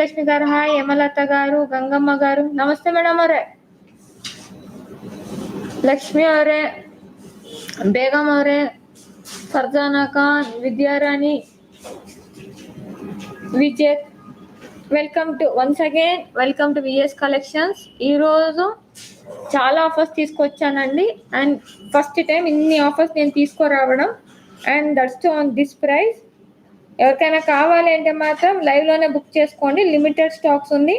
లక్ష్మి గారు హాయ్, యమలత గారు, గంగమ్మ గారు నమస్తే మేడం ಅವರೇ, లక్ష్మి ಅವರೇ, బేగం ಅವರೇ, Farzana Khan, Vidyarani, Vijay, welcome to once again welcome to VS collections. ఈరోజు చాలా ఆఫర్స్ తీసుకొచ్చానండి అండ్ ఫస్ట్ టైం ఇన్ని ఆఫర్స్ నేను తీసుకురావడం and that's on this price. ఎవరికైనా కావాలి అంటే మాత్రం లైవ్లోనే బుక్ చేసుకోండి, లిమిటెడ్ స్టాక్స్ ఉంది.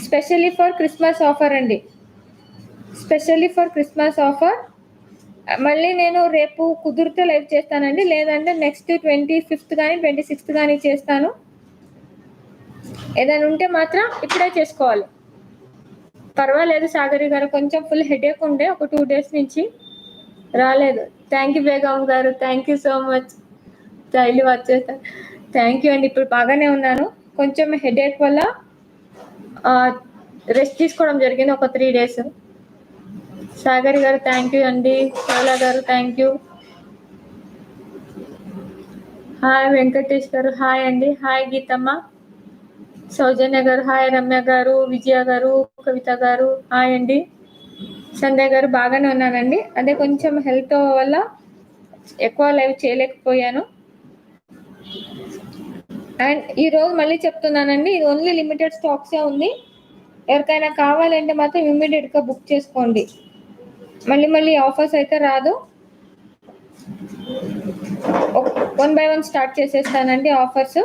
స్పెషల్లీ ఫర్ క్రిస్మస్ ఆఫర్ అండి, స్పెషల్లీ ఫర్ క్రిస్మస్ ఆఫర్. మళ్ళీ నేను రేపు కుదిరితే లైవ్ చేస్తానండి, లేదంటే నెక్స్ట్ 25th కానీ 26th కానీ చేస్తాను. ఏదైనా ఉంటే మాత్రం ఇప్పుడే చేసుకోవాలి. పర్వాలేదు సాగరి గారు, కొంచెం ఫుల్ హెడేక్ ఉండే ఒక 2 days నుంచి రాలేదు. థ్యాంక్ యూ బేగం గారు, thank you so much. Daily వచ్చేస్తాను, థ్యాంక్ యూ అండి. ఇప్పుడు బాగానే ఉన్నాను, కొంచెం హెడేక్ వల్ల రెస్ట్ తీసుకోవడం జరిగింది ఒక 3 days. సాగరి గారు థ్యాంక్ యూ అండి, శైలా గారు థ్యాంక్ యూ, హాయ్ వెంకటేష్ గారు హాయ్ అండి, హాయ్ గీతమ్మ, సౌజన్య గారు హాయ్, రమ్య గారు, విజయ గారు, కవిత గారు హాయ్ అండి, సంధ్య గారు బాగానే ఉన్నానండి. అదే కొంచెం హెల్త్ వల్ల ఎక్కువ లైవ్ చేయలేకపోయాను. అండ్ ఈరోజు మళ్ళీ చెప్తున్నానండి, ఇది ఓన్లీ లిమిటెడ్ స్టాక్సే ఉంది. ఎవరికైనా కావాలంటే మాత్రం ఇమ్మీడియట్గా బుక్ చేసుకోండి, మళ్ళీ ఆఫర్స్ అయితే రాదు. 1 by 1 స్టార్ట్ చేసేస్తానండి ఆఫర్స్.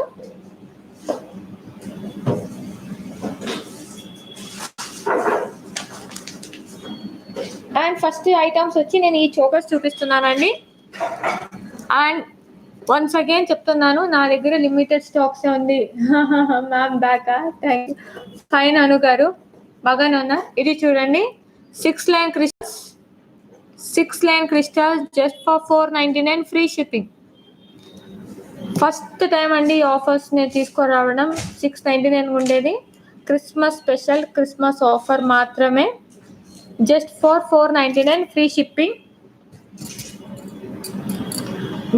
అండ్ ఫస్ట్ ఐటమ్స్ వచ్చి నేను ఈ చోకర్స్ చూపిస్తున్నానండి. అండ్ వన్స్ అగైన్ చెప్తున్నాను, నా దగ్గర లిమిటెడ్ స్టాక్స్ ఉంది. మ్యామ్ బ్యాకా, థ్యాంక్ యూ. ఫైన్ అను గారు బాగానే ఉన్నా. ఇది చూడండి, 6 lane crystals just for 499 free shipping. First time అండి ఈ ఆఫర్స్ నేను తీసుకురావడం. 699 ఉండేది, క్రిస్మస్ స్పెషల్ క్రిస్మస్ ఆఫర్ మాత్రమే, జస్ట్ ఫర్ 499 ఫ్రీ షిప్పింగ్.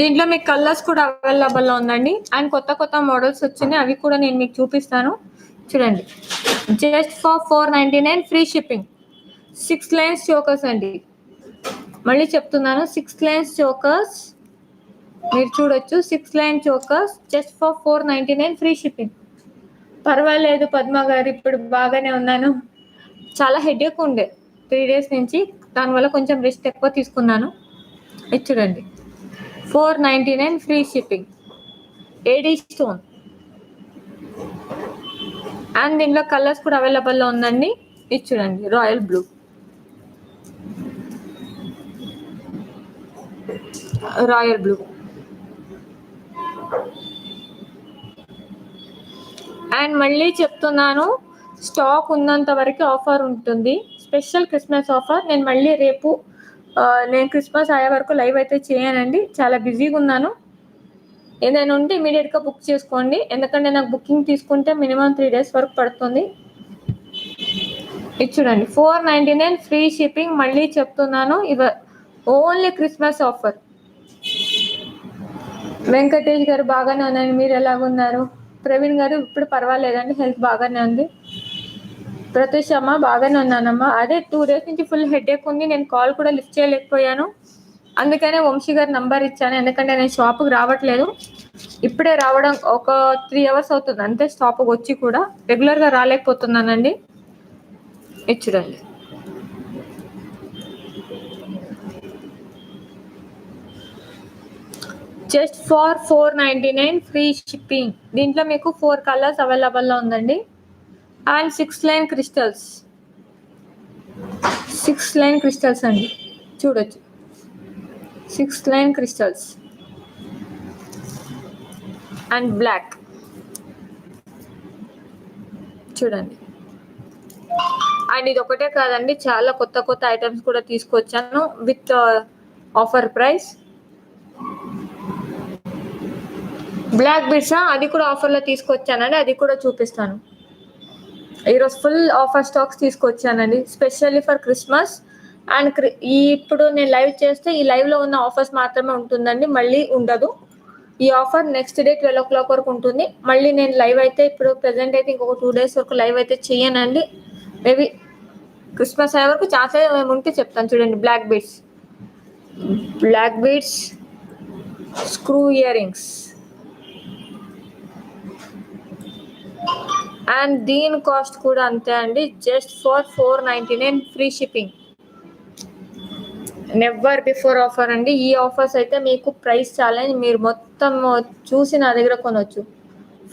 దీంట్లో మీకు కలర్స్ కూడా అవైలబుల్లో ఉందండి అండ్ కొత్త మోడల్స్ వచ్చినాయి, అవి కూడా నేను మీకు చూపిస్తాను. చూడండి, just for 499 free shipping. 6 lanes chokers అండి, మళ్ళీ చెప్తున్నాను 6 lanes చోకర్స్ మీరు చూడొచ్చు. 6 lane chokers just for 499 free shipping. పర్వాలేదు పద్మ గారు, ఇప్పుడు బాగానే ఉన్నాను. చాలా హెడేక్ ఉండే 3 days నుంచి, దానివల్ల కొంచెం రెస్ట్ ఎక్కువ తీసుకున్నాను. ఇది చూడండి, 499 free shipping, AD stone. And దీంట్లో కలర్స్ కూడా అవైలబుల్లో ఉందండి. ఇది చూడండి, రాయల్ బ్లూ, అండ్ మళ్ళీ చెప్తున్నాను, స్టాక్ ఉన్నంత వరకు ఆఫర్ ఉంటుంది, స్పెషల్ క్రిస్మస్ ఆఫర్. నేను మళ్ళీ రేపు నేను క్రిస్మస్ అయ్యే వరకు లైవ్ అయితే చేయనండి, చాలా బిజీగా ఉన్నాను. ఏదైనా ఉంటే ఇమీడియట్గా బుక్ చేసుకోండి, ఎందుకంటే నాకు బుకింగ్ తీసుకుంటే మినిమం 3 days వరకు పడుతుంది. ఇది చూడండి, 499 ఫ్రీ షిప్పింగ్. మళ్ళీ చెప్తున్నాను, ఇవి ఓన్లీ క్రిస్మస్ ఆఫర్. వెంకటేష్ గారు బాగానే ఉన్నాను, మీరు ఎలాగున్నారు? ప్రవీణ్ గారు ఇప్పుడు పర్వాలేదండి, హెల్త్ బాగానే ఉంది. ప్రత్యూషమ్మ బాగానే ఉన్నానమ్మా. అదే 2 days నుంచి ఫుల్ హెడేక్ ఉంది, నేను కాల్ కూడా లిఫ్ట్ చేయలేకపోయాను. అందుకనే వంశీ గారి నంబర్ ఇచ్చాను, ఎందుకంటే నేను షాప్కి రావట్లేదు. ఇప్పుడే రావడం ఒక 3 hours అవుతుంది అంతే, షాప్కి వచ్చి కూడా రెగ్యులర్గా రాలేకపోతున్నానండి. ఇది చూడండి, జస్ట్ ఫర్ 499 ఫ్రీ షిప్పింగ్. దీంట్లో మీకు 4 కలర్స్ అవైలబుల్లో ఉందండి. అండ్ 6 lane క్రిస్టల్స్ అండి, చూడొచ్చు. 6 lane క్రిస్టల్స్ అండ్ బ్లాక్, చూడండి. అండ్ ఇది ఒకటే కాదండి, చాలా కొత్త ఐటమ్స్ కూడా తీసుకొచ్చాను with offer price. Black beads అది కూడా ఆఫర్లో తీసుకొచ్చానండి, అది కూడా చూపిస్తాను. ఈరోజు ఫుల్ ఆఫర్ స్టాక్స్ తీసుకొచ్చానండి, స్పెషల్లీ ఫర్ క్రిస్మస్. అండ్ ఇప్పుడు నేను లైవ్ చేస్తే ఈ లైవ్లో ఉన్న ఆఫర్స్ మాత్రమే ఉంటుందండి, మళ్ళీ ఉండదు. ఈ ఆఫర్ నెక్స్ట్ డే 12 o'clock వరకు ఉంటుంది. మళ్ళీ నేను లైవ్ అయితే ఇప్పుడు ప్రెజెంట్ అయితే ఇంకొక 2 days వరకు లైవ్ అయితే చేయనండి. మేబీ క్రిస్మస్ అయ్యే వరకు ఛాన్స్ ఉంటే చెప్తాను. చూడండి, black beads screw earrings and దీని కాస్ట్ కూడా అంతే అండి, just for 499 free shipping. Never before offer అండి. ఈ ఆఫర్స్ అయితే మీకు ప్రైస్ ఛాలెంజ్, మీరు మొత్తం చూసి నా దగ్గర కొనవచ్చు.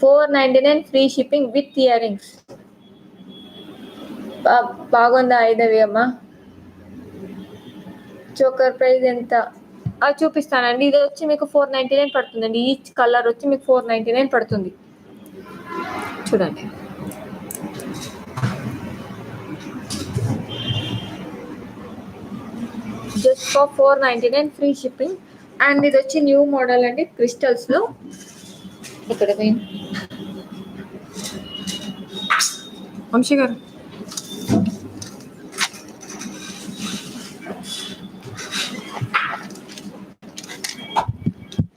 499 free shipping with ear rings. బాగుందా ఐదవి అమ్మ? చోకర్ ప్రైస్ ఎంత చూపిస్తానండి. ఇది వచ్చి మీకు 499 పడుతుందండి. ఈచ్ కలర్ వచ్చి మీకు 499 పడుతుంది. చూడండి, just for 499 free shipping. And ఇది వచ్చి న్యూ మోడల్ అండి, క్రిస్టల్స్ లో. ఇక్కడ వంశీ గారు,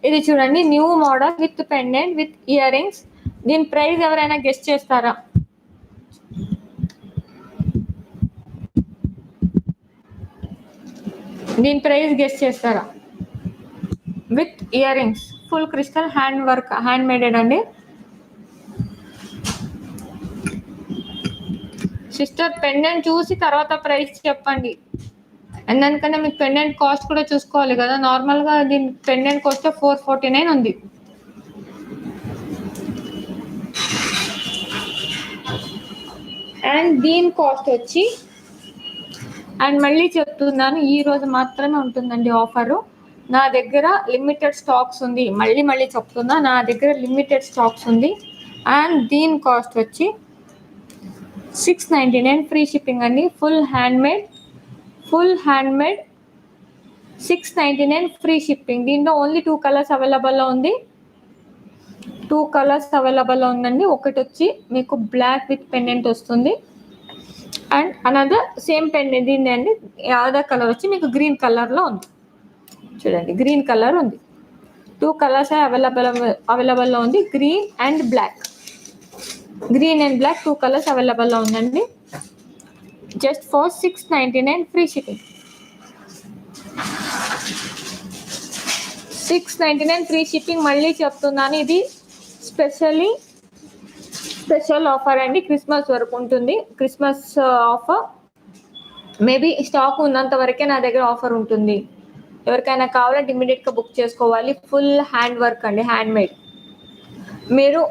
ఇది చూడండి, new model with pendant with earrings. దీని ప్రైస్ ఎవరైనా గెస్ట్ చేస్తారా? దీని ప్రైస్ గెస్ట్ చేస్తారా? With earrings, full crystal hand work, hand maded అండి. సిస్టర్, పెండెంట్ చూసి తర్వాత ప్రైస్ చెప్పండి. అండ్ దానికన్నా మీకు పెండెంట్ కాస్ట్ కూడా చూసుకోవాలి కదా. నార్మల్గా దీని పెండెంట్ కాస్ట్ 449 ఉంది. అండ్ దీని కాస్ట్ వచ్చి, అండ్ మళ్ళీ చెప్తున్నాను, ఈ రోజు మాత్రమే ఉంటుందండి ఆఫరు. నా దగ్గర లిమిటెడ్ స్టాక్స్ ఉంది. మళ్ళీ చెప్తున్నా, నా దగ్గర లిమిటెడ్ స్టాక్స్ ఉంది. అండ్ దీని కాస్ట్ వచ్చి 699 ఫ్రీ షిప్పింగ్ అండి. Full hand made 699 free shipping. దీంట్లో ఓన్లీ 2 కలర్స్ అవైలబుల్లో ఉంది. 2 కలర్స్ అవైలబుల్లో ఉందండి. ఒకటి వచ్చి మీకు బ్లాక్ విత్ పెండెంట్ వస్తుంది. అండ్ అనదర్ సేమ్ పెండెంట్ దీన్ని అండి. అదర్ కలర్ వచ్చి మీకు గ్రీన్ కలర్లో ఉంది. చూడండి, గ్రీన్ కలర్ ఉంది. 2 కలర్స్ అవైలబుల్లో ఉంది. గ్రీన్ అండ్ బ్లాక్ 2 కలర్స్ అవైలబుల్లో ఉందండి. Just for 699 free shipping. 699 free shipping. మళ్ళీ చెప్తున్నాను, ఇది స్పెషల్ ఆఫర్ అండి. క్రిస్మస్ వరకు ఉంటుంది. క్రిస్మస్ ఆఫర్ మేబీ స్టాక్ ఉన్నంత వరకే నా దగ్గర ఆఫర్ ఉంటుంది. ఎవరికైనా కావాలంటే ఇమీడియట్గా బుక్ చేసుకోవాలి. ఫుల్ హ్యాండ్ వర్క్ అండి, హ్యాండ్ మేడ్. మీరు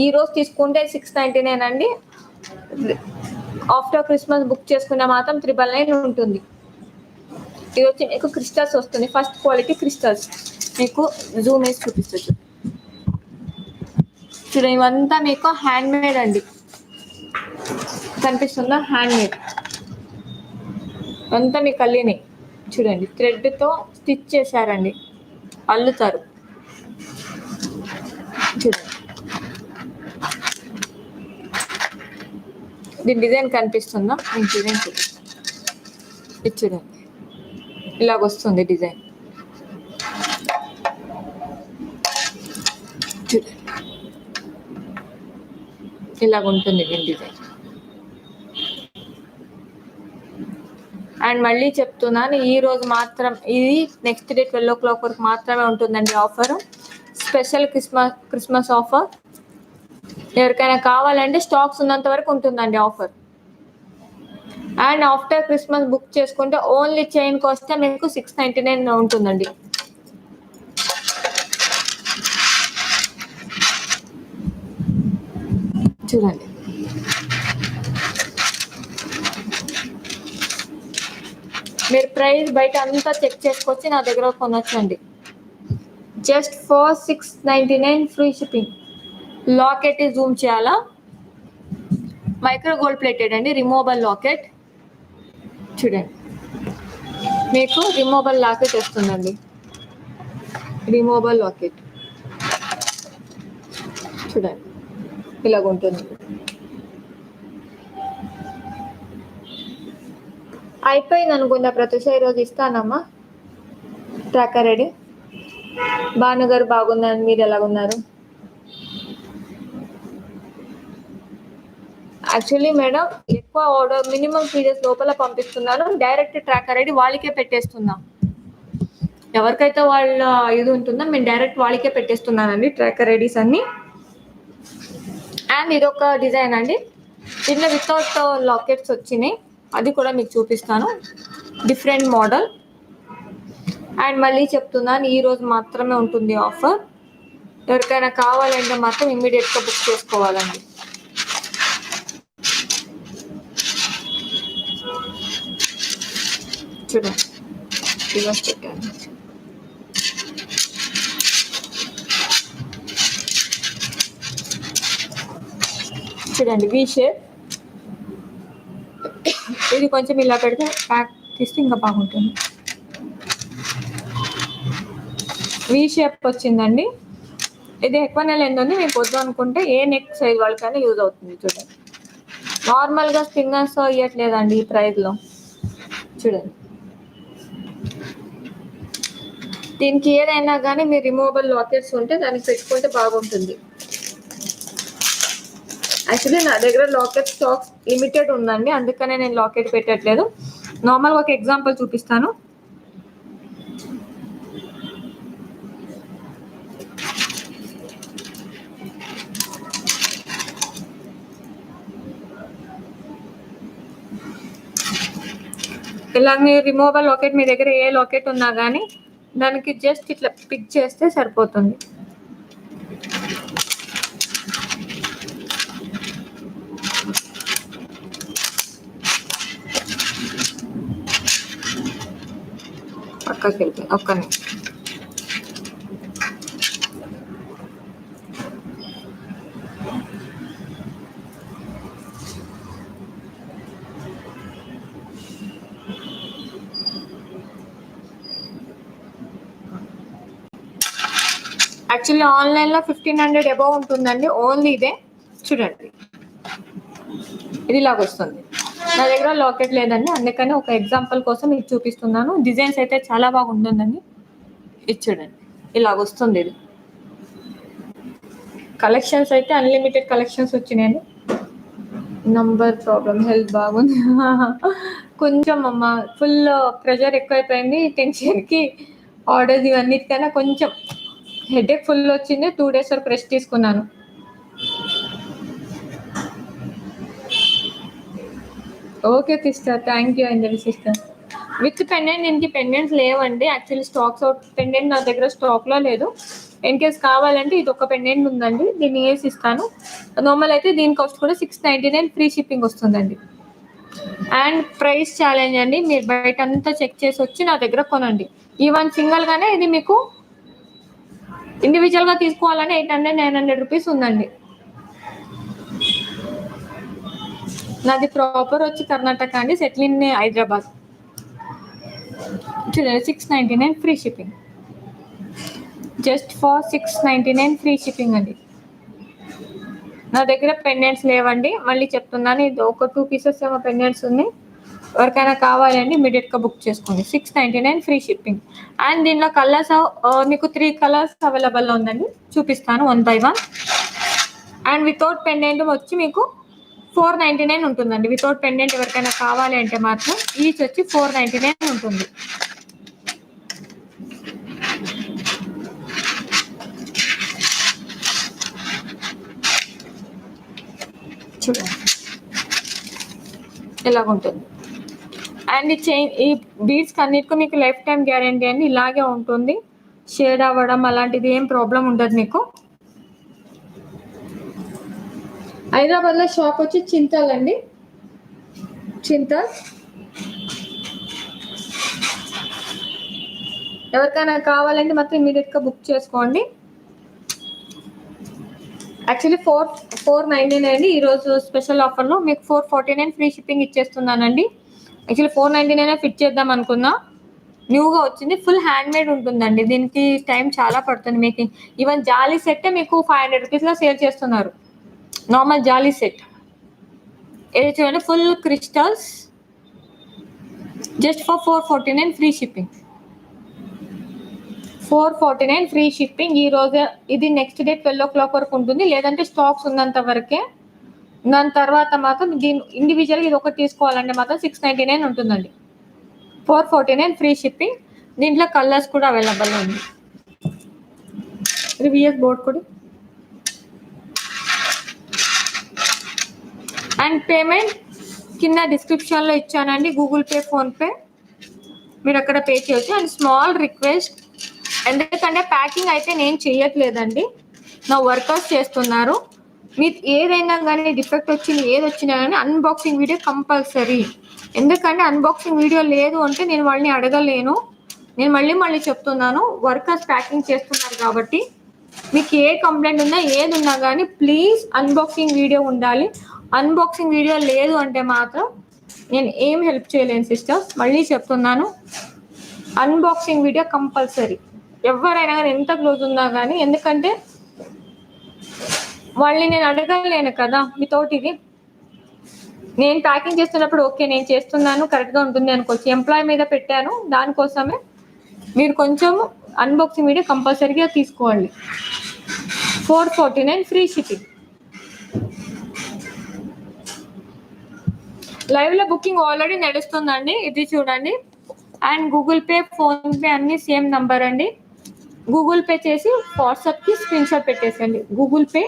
ఈరోజు తీసుకుంటే 699 అండి. ఆఫ్టర్ క్రిస్మస్ బుక్ చేసుకున్న మాత్రం 999 ఉంటుంది. ఇది వచ్చి మీకు క్రిస్టల్స్ వస్తుంది, ఫస్ట్ క్వాలిటీ క్రిస్టల్స్. మీకు జూమ్ వేసి చూపిస్తుంది. చూడండి, ఇవంతా మీకు హ్యాండ్ మేడ్ అండి. కనిపిస్తుందా? హ్యాండ్ మేడ్ అంతా మీకు అల్లినాయి. చూడండి, థ్రెడ్తో స్టిచ్ చేశారండి, అల్లుతారు. చూడండి, దీని డిజైన్ కనిపిస్తుందా? మీకు డిజైన్ చూపిస్తాను. ఇది చూడండి, ఇలాగొస్తుంది డిజైన్. చూడండి, ఇలాగ ఉంటుంది దీని డిజైన్. అండ్ మళ్ళీ చెప్తున్నాను, ఈ రోజు మాత్రం, ఇది నెక్స్ట్ డే 12 o'clock వరకు మాత్రమే ఉంటుందండి ఆఫర్. Special Christmas offer. ఎవరికైనా కావాలంటే స్టాక్స్ ఉన్నంత వరకు ఉంటుందండి offer. And after Christmas book చేసుకుంటే ఓన్లీ చైన్ కాస్ట్ మీకు 699 ఉంటుందండి. చూడండి, మీరు ప్రైస్ బయట అంతా చెక్ చేసుకొచ్చి నా దగ్గర కొనొచ్చండి. Just for 699 free shipping. Locket zoom చేయాలా? మైక్రో గోల్డ్ ప్లేటెడ్ అండి, రిమూవబుల్ లాకెట్. చూడండి, మీకు రిమూవబుల్ లాకెట్ వస్తుందండి. రిమూవబుల్ లాకెట్ చూడండి, ఇలాగ ఉంటుంది. అయిపోయింది అనుకుందా ప్రత్యూష? ఈరోజు ఇస్తానమ్మా ట్రాకర్ రెడీ. భాను గారు బాగున్నాను, మీరు ఎలాగున్నారు? యాక్చువల్లీ మేడం ఎక్కువ ఆర్డర్ మినిమం 3 days లోపల పంపిస్తున్నాను. డైరెక్ట్ ట్రాకర్ ఐడి వాళ్ళకే పెట్టేస్తున్నాం. ఎవరికైతే వాళ్ళ ఇది ఉంటుందో మేము డైరెక్ట్ వాళ్ళకే పెట్టేస్తున్నానండి ట్రాకర్ ఐడీస్ అన్ని. అండ్ ఇదొక డిజైన్ అండి, దీంట్లో వితౌట్ లాకెట్స్ వచ్చినాయి, అది కూడా మీకు చూపిస్తాను. Different model. అండ్ మళ్ళీ చెప్తున్నాను, ఈ రోజు మాత్రమే ఉంటుంది ఆఫర్. ఎవరికైనా కావాలంటే మాత్రం ఇమ్మీడియట్గా బుక్ చేసుకోవాలండి. చూడండి, రివర్స్ పెట్టాను. చూడండి వి షేప్, ఇది కొంచెం ఇలా పెడితే ప్యాక్ తీస్తే ఇంకా బాగుంటుంది. వి షేప్ వచ్చిందండి. ఇది ఎక్కువ నెల ఏంటండి మీకు వద్దు అనుకుంటే ఏ నెక్ సైజ్ వాళ్ళకైనా యూజ్ అవుతుంది. చూడండి, నార్మల్గా స్ప్రింగర్స్ ఇవ్వట్లేదండి ఈ ప్రైస్లో. చూడండి, దీనికి ఏదైనా కానీ మీరు రిమూవబుల్ లాకెట్స్ ఉంటే దానికి పెట్టుకుంటే బాగుంటుంది. యాక్చువల్లీ నా దగ్గర లాకెట్ స్టాక్స్ లిమిటెడ్ ఉందండి, అందుకనే నేను లాకెట్ పెట్టట్లేదు. నార్మల్గా ఒక ఎగ్జాంపుల్ చూపిస్తాను. ఇలా మీరు రిమూవబుల్ లాకెట్ మీ దగ్గర ఏ లాకెట్ ఉన్నా కానీ దానికి జస్ట్ ఇట్లా పిక్ చేస్తే సరిపోతుంది. పక్కకి వెళ్తే ఒక్క నిమిషం. యాక్చువల్లీ ఆన్లైన్లో 1500 అబౌవ్ ఉంటుందండి, ఓన్లీ ఇదే. చూడండి, ఇది ఇలాగ వస్తుంది. నా దగ్గర లాకెట్ లేదండి, అందుకని ఒక ఎగ్జాంపుల్ కోసం ఇది చూపిస్తున్నాను. డిజైన్స్ అయితే చాలా బాగుంటుందండి. ఇది చూడండి, ఇలాగ వస్తుంది. ఇది కలెక్షన్స్ అయితే అన్లిమిటెడ్ కలెక్షన్స్ వచ్చినాయండి. నంబర్ ప్రాబ్లం, హెల్త్ బాగుంది. కొంచెం అమ్మ ఫుల్ ప్రెషర్ ఎక్కువైపోయింది టెన్షన్కి, ఆర్డర్స్ ఇవన్నిటికైనా కొంచెం హెడేక్ ఫుల్ వచ్చింది. 2 days వరకు రెస్ట్ తీసుకున్నాను. Okay sister, thank you Anjali sister. With pendant, దీనికి పెండెంట్స్ లేవండి యాక్చువల్లీ. స్టాక్స్ పెండెంట్ నా దగ్గర స్టాక్లో లేదు. ఇన్ కేస్ కావాలంటే ఇది ఒక పెండెంట్ ఉందండి, దీన్ని వేసి ఇస్తాను. నార్మల్ అయితే దీని కాస్ట్ కూడా 699, ఫ్రీ షిప్పింగ్ వస్తుందండి. అండ్ ప్రైస్ ఛాలెంజ్ అండి, మీరు బయట అంతా చెక్ చేసి వచ్చి నా దగ్గర కొనండి. ఈవెన్ సింగిల్గానే ఇది మీకు ఇండివిజువల్గా తీసుకోవాలని 800-900 రూపీస్ ఉందండి. నాది ప్రాపర్ వచ్చి కర్ణాటక అండి, సెటిల్ ఇన్ హైదరాబాద్. చూడండి, 699 free shipping, just for 699 free shipping అండి. నా దగ్గర పెండెంట్స్ లేవండి, మళ్ళీ చెప్తున్నాను. ఇది ఒక 2 pieces ఏమో పెండెంట్స్ ఉన్నాయి. ఎవరికైనా కావాలండి ఇమీడియట్గా బుక్ చేసుకోండి. 699 ఫ్రీ షిప్పింగ్. అండ్ దీనిలో కలర్స్ మీకు 3 కలర్స్ అవైలబుల్లో ఉందండి, చూపిస్తాను 1 by 1. అండ్ వితౌట్ పెండెంట్ వచ్చి మీకు 499 ఉంటుందండి. వితౌట్ పెండెంట్ ఎవరికైనా కావాలి అంటే మాత్రం ఈచ్ వచ్చి 499 ఉంటుంది. చూడండి, ఇలాగుంటుంది. అండ్ ఈ బీడ్స్కి అన్నిటికీ మీకు లైఫ్ టైం గ్యారంటీ అండి, ఇలాగే ఉంటుంది. షేడ్ అవ్వడం అలాంటిది ఏం ప్రాబ్లం ఉండదు మీకు. హైదరాబాద్లో షాప్ వచ్చి చింతల్ అండి, చింతల్. ఎవరికైనా కావాలంటే మాత్రం ఇమీడియట్గా బుక్ చేసుకోండి. యాక్చువల్లీ 499 ఈరోజు స్పెషల్ ఆఫర్లో మీకు 449 ఫ్రీ షిప్పింగ్ ఇచ్చేస్తున్నానండి. యాక్చువల్లీ 499 ఫిట్ చేద్దాం అనుకున్నా, న్యూగా వచ్చింది. ఫుల్ హ్యాండ్ మేడ్ ఉంటుందండి, దీనికి టైం చాలా పడుతుంది మేకింగ్. ఈవెన్ జాలీ సెట్టే మీకు 500 రూపీస్లో సేల్ చేస్తున్నారు, నార్మల్ జాలీ సెట్. ఇది చూడండి, full crystals, just for 449 free shipping. 449 free shipping. ఈ రోజు ఇది నెక్స్ట్ డే 12 o'clock వరకు ఉంటుంది, లేదంటే స్టాక్స్ ఉన్నంత వరకే. దాని తర్వాత మాత్రం దీని ఇండివిజువల్గా ఇది ఒకటి తీసుకోవాలంటే మాత్రం 699 ఉంటుందండి. 449 ఫ్రీ షిప్పింగ్. దీంట్లో కలర్స్ కూడా అవైలబుల్ ఉంది. రివియస్ బోర్డ్ కూడా అండ్ పేమెంట్ కింద డిస్క్రిప్షన్లో ఇచ్చానండి, గూగుల్ పే, ఫోన్పే, మీరు అక్కడ పే చేయొచ్చు. అండ్ స్మాల్ రిక్వెస్ట్, ఎందుకంటే ప్యాకింగ్ అయితే నేను చేయట్లేదండి, నా వర్కర్స్ చేస్తున్నారు. మీరు ఏదైనా కానీ డిఫెక్ట్ వచ్చింది, ఏది వచ్చినా కానీ అన్బాక్సింగ్ వీడియో కంపల్సరీ. ఎందుకంటే అన్బాక్సింగ్ వీడియో లేదు అంటే నేను వాళ్ళని అడగలేను. నేను మళ్ళీ చెప్తున్నాను, వర్కర్స్ ప్యాకింగ్ చేస్తున్నారు కాబట్టి మీకు ఏ కంప్లైంట్ ఉన్నా ఏది ఉన్నా కానీ ప్లీజ్ అన్బాక్సింగ్ వీడియో ఉండాలి. అన్బాక్సింగ్ వీడియో లేదు అంటే మాత్రం నేను ఏం హెల్ప్ చేయలేను సిస్టర్స్. మళ్ళీ చెప్తున్నాను, అన్బాక్సింగ్ వీడియో కంపల్సరీ. ఎవరైనా కానీ ఎంత క్లోజ్ ఉన్నా కానీ, ఎందుకంటే వాళ్ళని నేను అడగలేను కదా వితౌట్ ఇది. నేను ప్యాకింగ్ చేస్తున్నప్పుడు ఓకే నేను చేస్తున్నాను కరెక్ట్గా ఉంటుంది అనుకోవచ్చు, ఎంప్లాయ్ మీద పెట్టాను, దానికోసమే మీరు కొంచెం అన్బాక్సింగ్ వీడియో కంపల్సరీగా తీసుకోవాలి. 449 ఫ్రీ షిప్పింగ్. లైవ్లో బుకింగ్ ఆల్రెడీ నడుస్తుందండి, ఇది చూడండి. అండ్ గూగుల్ పే, ఫోన్పే అన్నీ సేమ్ నంబర్ అండి. గూగుల్ పే చేసి వాట్సాప్కి స్క్రీన్ షాట్ పెట్టేసండి. Google Pay,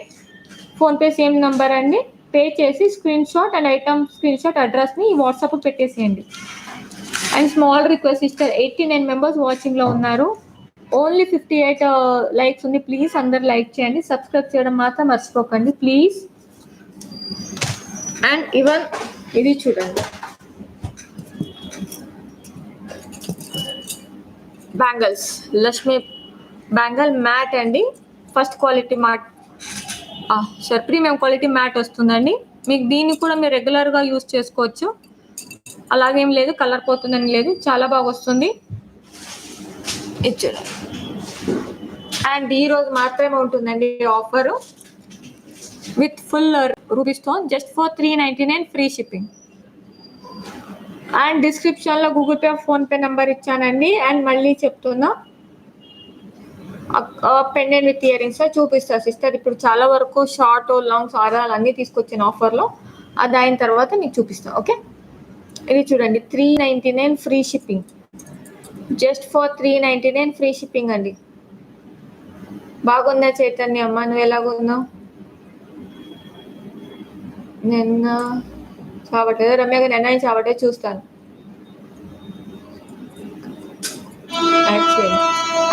PhonePe same number అండి. పే చేసి screenshot and item screenshot అడ్రస్ని వాట్సాప్ పెట్టేసేయండి. And small request sister, 89 members వాచింగ్లో ఉన్నారు, ఓన్లీ 58 లైక్స్ ఉంది. ప్లీజ్ అందరు లైక్ చేయండి, సబ్స్క్రైబ్ చేయడం మాత్రం మర్చిపోకండి ప్లీజ్. అండ్ ఈవెన్ ఇది చూడండి, బ్యాంగిల్స్, లక్ష్మి బ్యాంగిల్ మ్యాట్ అండి, first quality mat, sir premium quality matte వస్తుందండి. మీకు దీన్ని కూడా మీరు రెగ్యులర్గా యూజ్ చేసుకోవచ్చు, అలాగేం లేదు, కలర్ పోతుందని లేదు, చాలా బాగా వస్తుంది. ఇచ్చారు. అండ్ ఈరోజు మాత్రమే ఉంటుందండి offer with full ruby stone, just for 399 free shipping. And డిస్క్రిప్షన్లో గూగుల్ పే, ఫోన్పే నెంబర్ ఇచ్చానండి. అండ్ మళ్ళీ చెప్తున్నా, పెండెంట్ విత్ ఇయర్ రింగ్స్ చూపిస్తా సిస్టర్. ఇప్పుడు చాలా వరకు షార్ట్ లాంగ్ సారాలు అన్నీ తీసుకొచ్చిన ఆఫర్లో, అది అయిన తర్వాత మీకు చూపిస్తాను. ఓకే, ఇది చూడండి, 399 free shipping, just for 399 free shipping అండి. బాగుందా చైతన్య అమ్మ, నువ్వు ఎలాగున్నావు? నిన్న చావట్లేదు రమ్యగా, నిన్న చావటే చూస్తాను,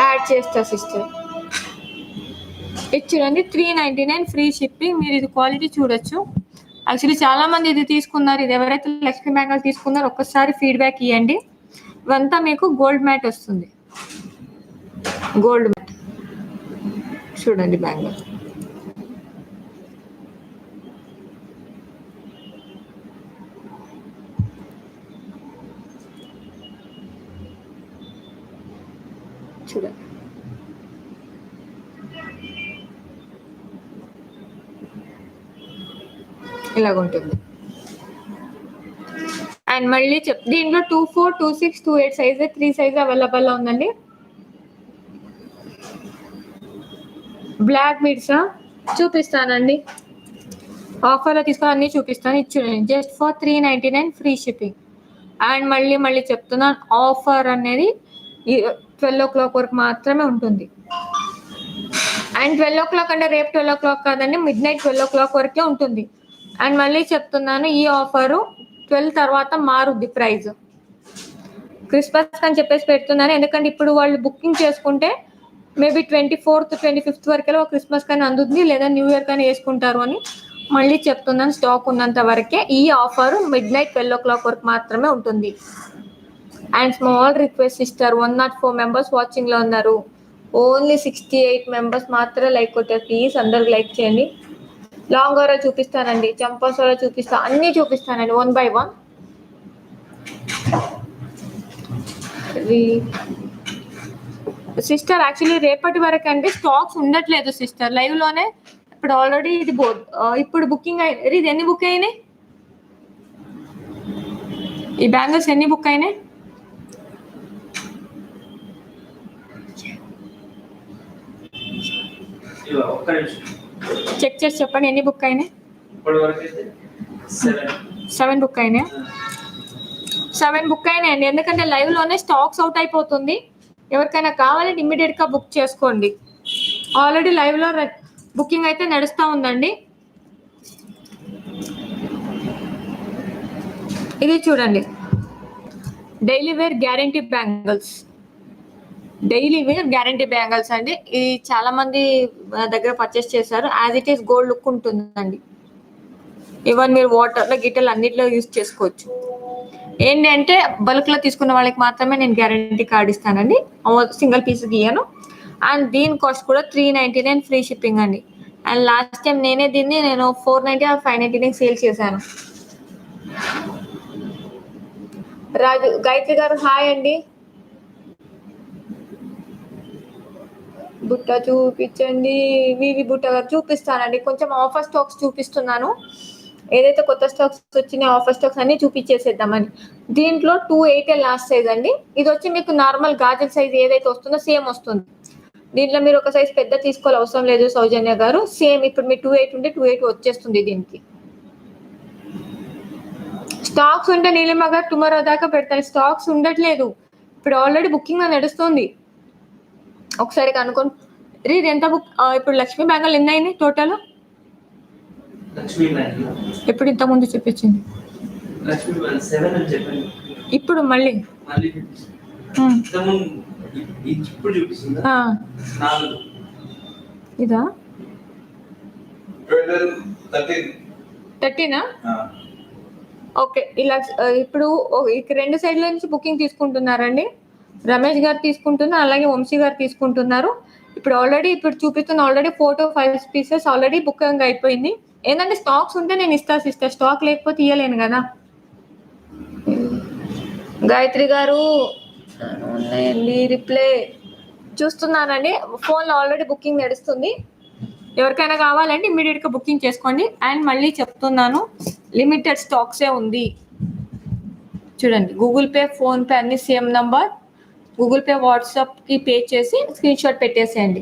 యాడ్ చేస్తా సిస్టర్. ఇది చూడండి, 399 ఫ్రీ షిప్పింగ్. మీరు ఇది క్వాలిటీ చూడొచ్చు. యాక్చువల్లీ చాలా మంది ఇది తీసుకున్నారు, ఇది ఎవరైతే లక్ష్మీ బ్యాంగిల్ తీసుకున్నారో ఒక్కసారి ఫీడ్బ్యాక్ ఇవ్వండి. ఇవంతా మీకు గోల్డ్ మ్యాట్ వస్తుంది, గోల్డ్ మ్యాట్ చూడండి బ్యాంగిల్. చూడండి, ఇలాగ ఉంటుంది. అండ్ మళ్ళీ దీంట్లో 24, 26, 28 సైజ్, 3 సైజ్ అవైలబుల్ ఉందండి. బ్లాక్ బీడ్స్ చూపిస్తానండి, ఆఫర్లో తీసుకొని అన్నీ చూపిస్తాను. ఇచ్చేయండి, just for 399 free shipping. And మళ్ళీ చెప్తున్నాను, ఆఫర్ అనేది 12 o'clock వరకు మాత్రమే ఉంటుంది. అండ్ 12 o'clock అంటే రేపు 12 o'clock కాదండి, midnight 12 o'clock వరకే ఉంటుంది. అండ్ మళ్ళీ చెప్తున్నాను, ఈ ఆఫరు 12 తర్వాత మారుద్ది ప్రైస్. క్రిస్మస్ అని చెప్పేసి పెడుతున్నాను, ఎందుకంటే ఇప్పుడు వాళ్ళు బుకింగ్ చేసుకుంటే మేబీ 24th, 25th వరకే క్రిస్మస్ కానీ అందుతుంది, లేదా న్యూ ఇయర్ కానీ వేసుకుంటారు అని మళ్ళీ చెప్తున్నాను. స్టాక్ ఉన్నంత వరకే ఈ ఆఫర్ midnight 12 o'clock వరకు మాత్రమే ఉంటుంది. And small request sister, 104 members వాచింగ్లో ఉన్నారు, ఓన్లీ 68 మెంబర్స్ మాత్రమే లైక్ కొట్టారు. ప్లీజ్ అందరికి లైక్ చేయండి. లాంగ్ ఓరా చూపిస్తానండి, చంపాస్ ఓరా చూపిస్తాను, అన్నీ చూపిస్తానండి 1 by 1. సిస్టర్ యాక్చువల్లీ రేపటి వరకు అంటే స్టాక్స్ ఉండట్లేదు సిస్టర్, లైవ్లోనే ఇప్పుడు ఆల్రెడీ ఇది ఇప్పుడు బుకింగ్ ఇది ఎన్ని బుక్ అయినాయి, ఈ బ్యాంగిల్స్ ఎన్ని బుక్ అయినాయి? ఒక్క నిమిషం చెక్ చేసి చెప్పండి ఎన్ని బుక్ అయినాయి. ఇప్పటివరకు అయితే 7 బుక్ అయినాయి. 7 బుక్ అయినాయండి. ఎందుకంటే లైవ్ లోనే స్టాక్స్ అవుట్ అయిపోతుంది. ఎవరికైనా కావాలంటే ఇమ్మీడియట్ గా బుక్ చేసుకోండి. ఆల్రెడీ లైవ్ లో బుకింగ్ అయితే నడుస్తూ ఉందండి. ఇది చూడండి, daily wear guarantee bangles. Daily wear guarantee bangles అండి. ఇది చాలా మంది దగ్గర పర్చేస్ చేశారు. As it is gold look ఉంటుందండి. ఈవెన్ మీరు వాటర్లో గిట్టలు అన్నిట్లో యూజ్ చేసుకోవచ్చు. ఏంటంటే బల్క్లో తీసుకున్న వాళ్ళకి మాత్రమే నేను గ్యారంటీ కార్డ్ ఇస్తానండి. సింగిల్ పీస్ గీయను. అండ్ దీని కాస్ట్ కూడా 399 ఫ్రీ షిప్పింగ్ అండి. అండ్ లాస్ట్ టైం దీన్ని నేను 490 ఆర్ 599 సేల్ చేశాను. రాజు గాయత్రి గారు హాయ్ అండి. బుట్ట చూపించండి. వివి బుట్ట గారు చూపిస్తానండి. కొంచెం ఆఫర్ స్టాక్స్ చూపిస్తున్నాను. ఏదైతే కొత్త స్టాక్స్ వచ్చినాయి ఆఫర్ స్టాక్స్ అన్ని చూపించేసేద్దామని. దీంట్లో 280 లాస్ట్ సైజ్ అండి. ఇది వచ్చి మీకు నార్మల్ గాజుల సైజ్ ఏదైతే వస్తుందో సేమ్ వస్తుంది. దీంట్లో మీరు ఒక సైజ్ పెద్ద తీసుకోవాలి అవసరం లేదు సౌజన్య గారు. సేమ్ ఇప్పుడు మీ 280 ఉంటే 280 వచ్చేస్తుంది. దీనికి స్టాక్స్ ఉంటే నీలిమ గారు టుమారో దాకా పెడతాను. స్టాక్స్ ఉండట్లేదు, ఇప్పుడు ఆల్రెడీ బుకింగ్ నడుస్తుంది. ఒకసారి కనుక్కోండి. ఇది ఎంత బుక్ ఇప్పుడు లక్ష్మీ బ్యాంగిల్ ఎన్ని అయినాయి టోటల్? ఎప్పుడు ఇంత ముందు చూపించింది ఇప్పుడు మళ్ళీ ఇదా 13 ఓకే. ఇలా ఇప్పుడు 2 సైడ్ల నుంచి బుకింగ్ తీసుకుంటున్నారండి. రమేష్ గారు తీసుకుంటున్నారు, అలాగే వంశీ గారు తీసుకుంటున్నారు. ఇప్పుడు చూపిస్తున్న already 4 to 5 pieces already booking అయిపోయింది. ఏంటంటే స్టాక్స్ ఉంటే నేను ఇస్తా, స్టాక్ లేకపోతే ఇయ్యలేను కదా. గాయత్రి గారు ఉన్నాయండి, రిప్లై చూస్తున్నానండి. ఫోన్లో ఆల్రెడీ బుకింగ్ నడుస్తుంది. ఎవరికైనా కావాలంటే ఇమ్మీడియట్గా బుకింగ్ చేసుకోండి. అండ్ మళ్ళీ చెప్తున్నాను, లిమిటెడ్ స్టాక్సే ఉంది. చూడండి, గూగుల్ పే, ఫోన్పే అన్ని సేమ్ నంబర్. గూగుల్ పే వాట్సాప్కి పే చేసి స్క్రీన్ షాట్ పెట్టేసేయండి.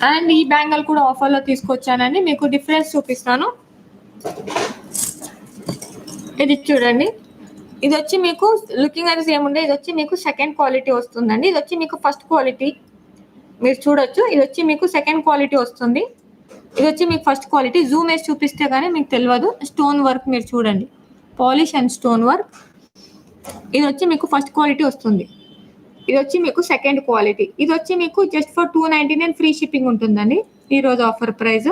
అండ్ ఈ బ్యాంగిల్ కూడా ఆఫర్లో తీసుకొచ్చానండి. మీకు డిఫరెన్స్ చూపిస్తాను. ఇది చూడండి, ఇది వచ్చి మీకు లుకింగ్ అయితే సేమ్ ఉండే, ఇది వచ్చి మీకు సెకండ్ క్వాలిటీ వస్తుందండి. ఇది వచ్చి మీకు ఫస్ట్ క్వాలిటీ మీరు చూడొచ్చు. ఇది వచ్చి మీకు సెకండ్ క్వాలిటీ వస్తుంది. ఇది వచ్చి మీకు ఫస్ట్ క్వాలిటీ. జూమ్ వేసి చూపిస్తే కానీ మీకు తెలియదు. స్టోన్ వర్క్ మీరు చూడండి, పాలిష్ అండ్ స్టోన్ వర్క్. ఇది వచ్చి మీకు ఫస్ట్ క్వాలిటీ వస్తుంది. ఇది వచ్చి మీకు సెకండ్ క్వాలిటీ. ఇది వచ్చి మీకు జస్ట్ ఫర్ 299 ఫ్రీ షిప్పింగ్ ఉంటుందండి ఈరోజు ఆఫర్ ప్రైస్.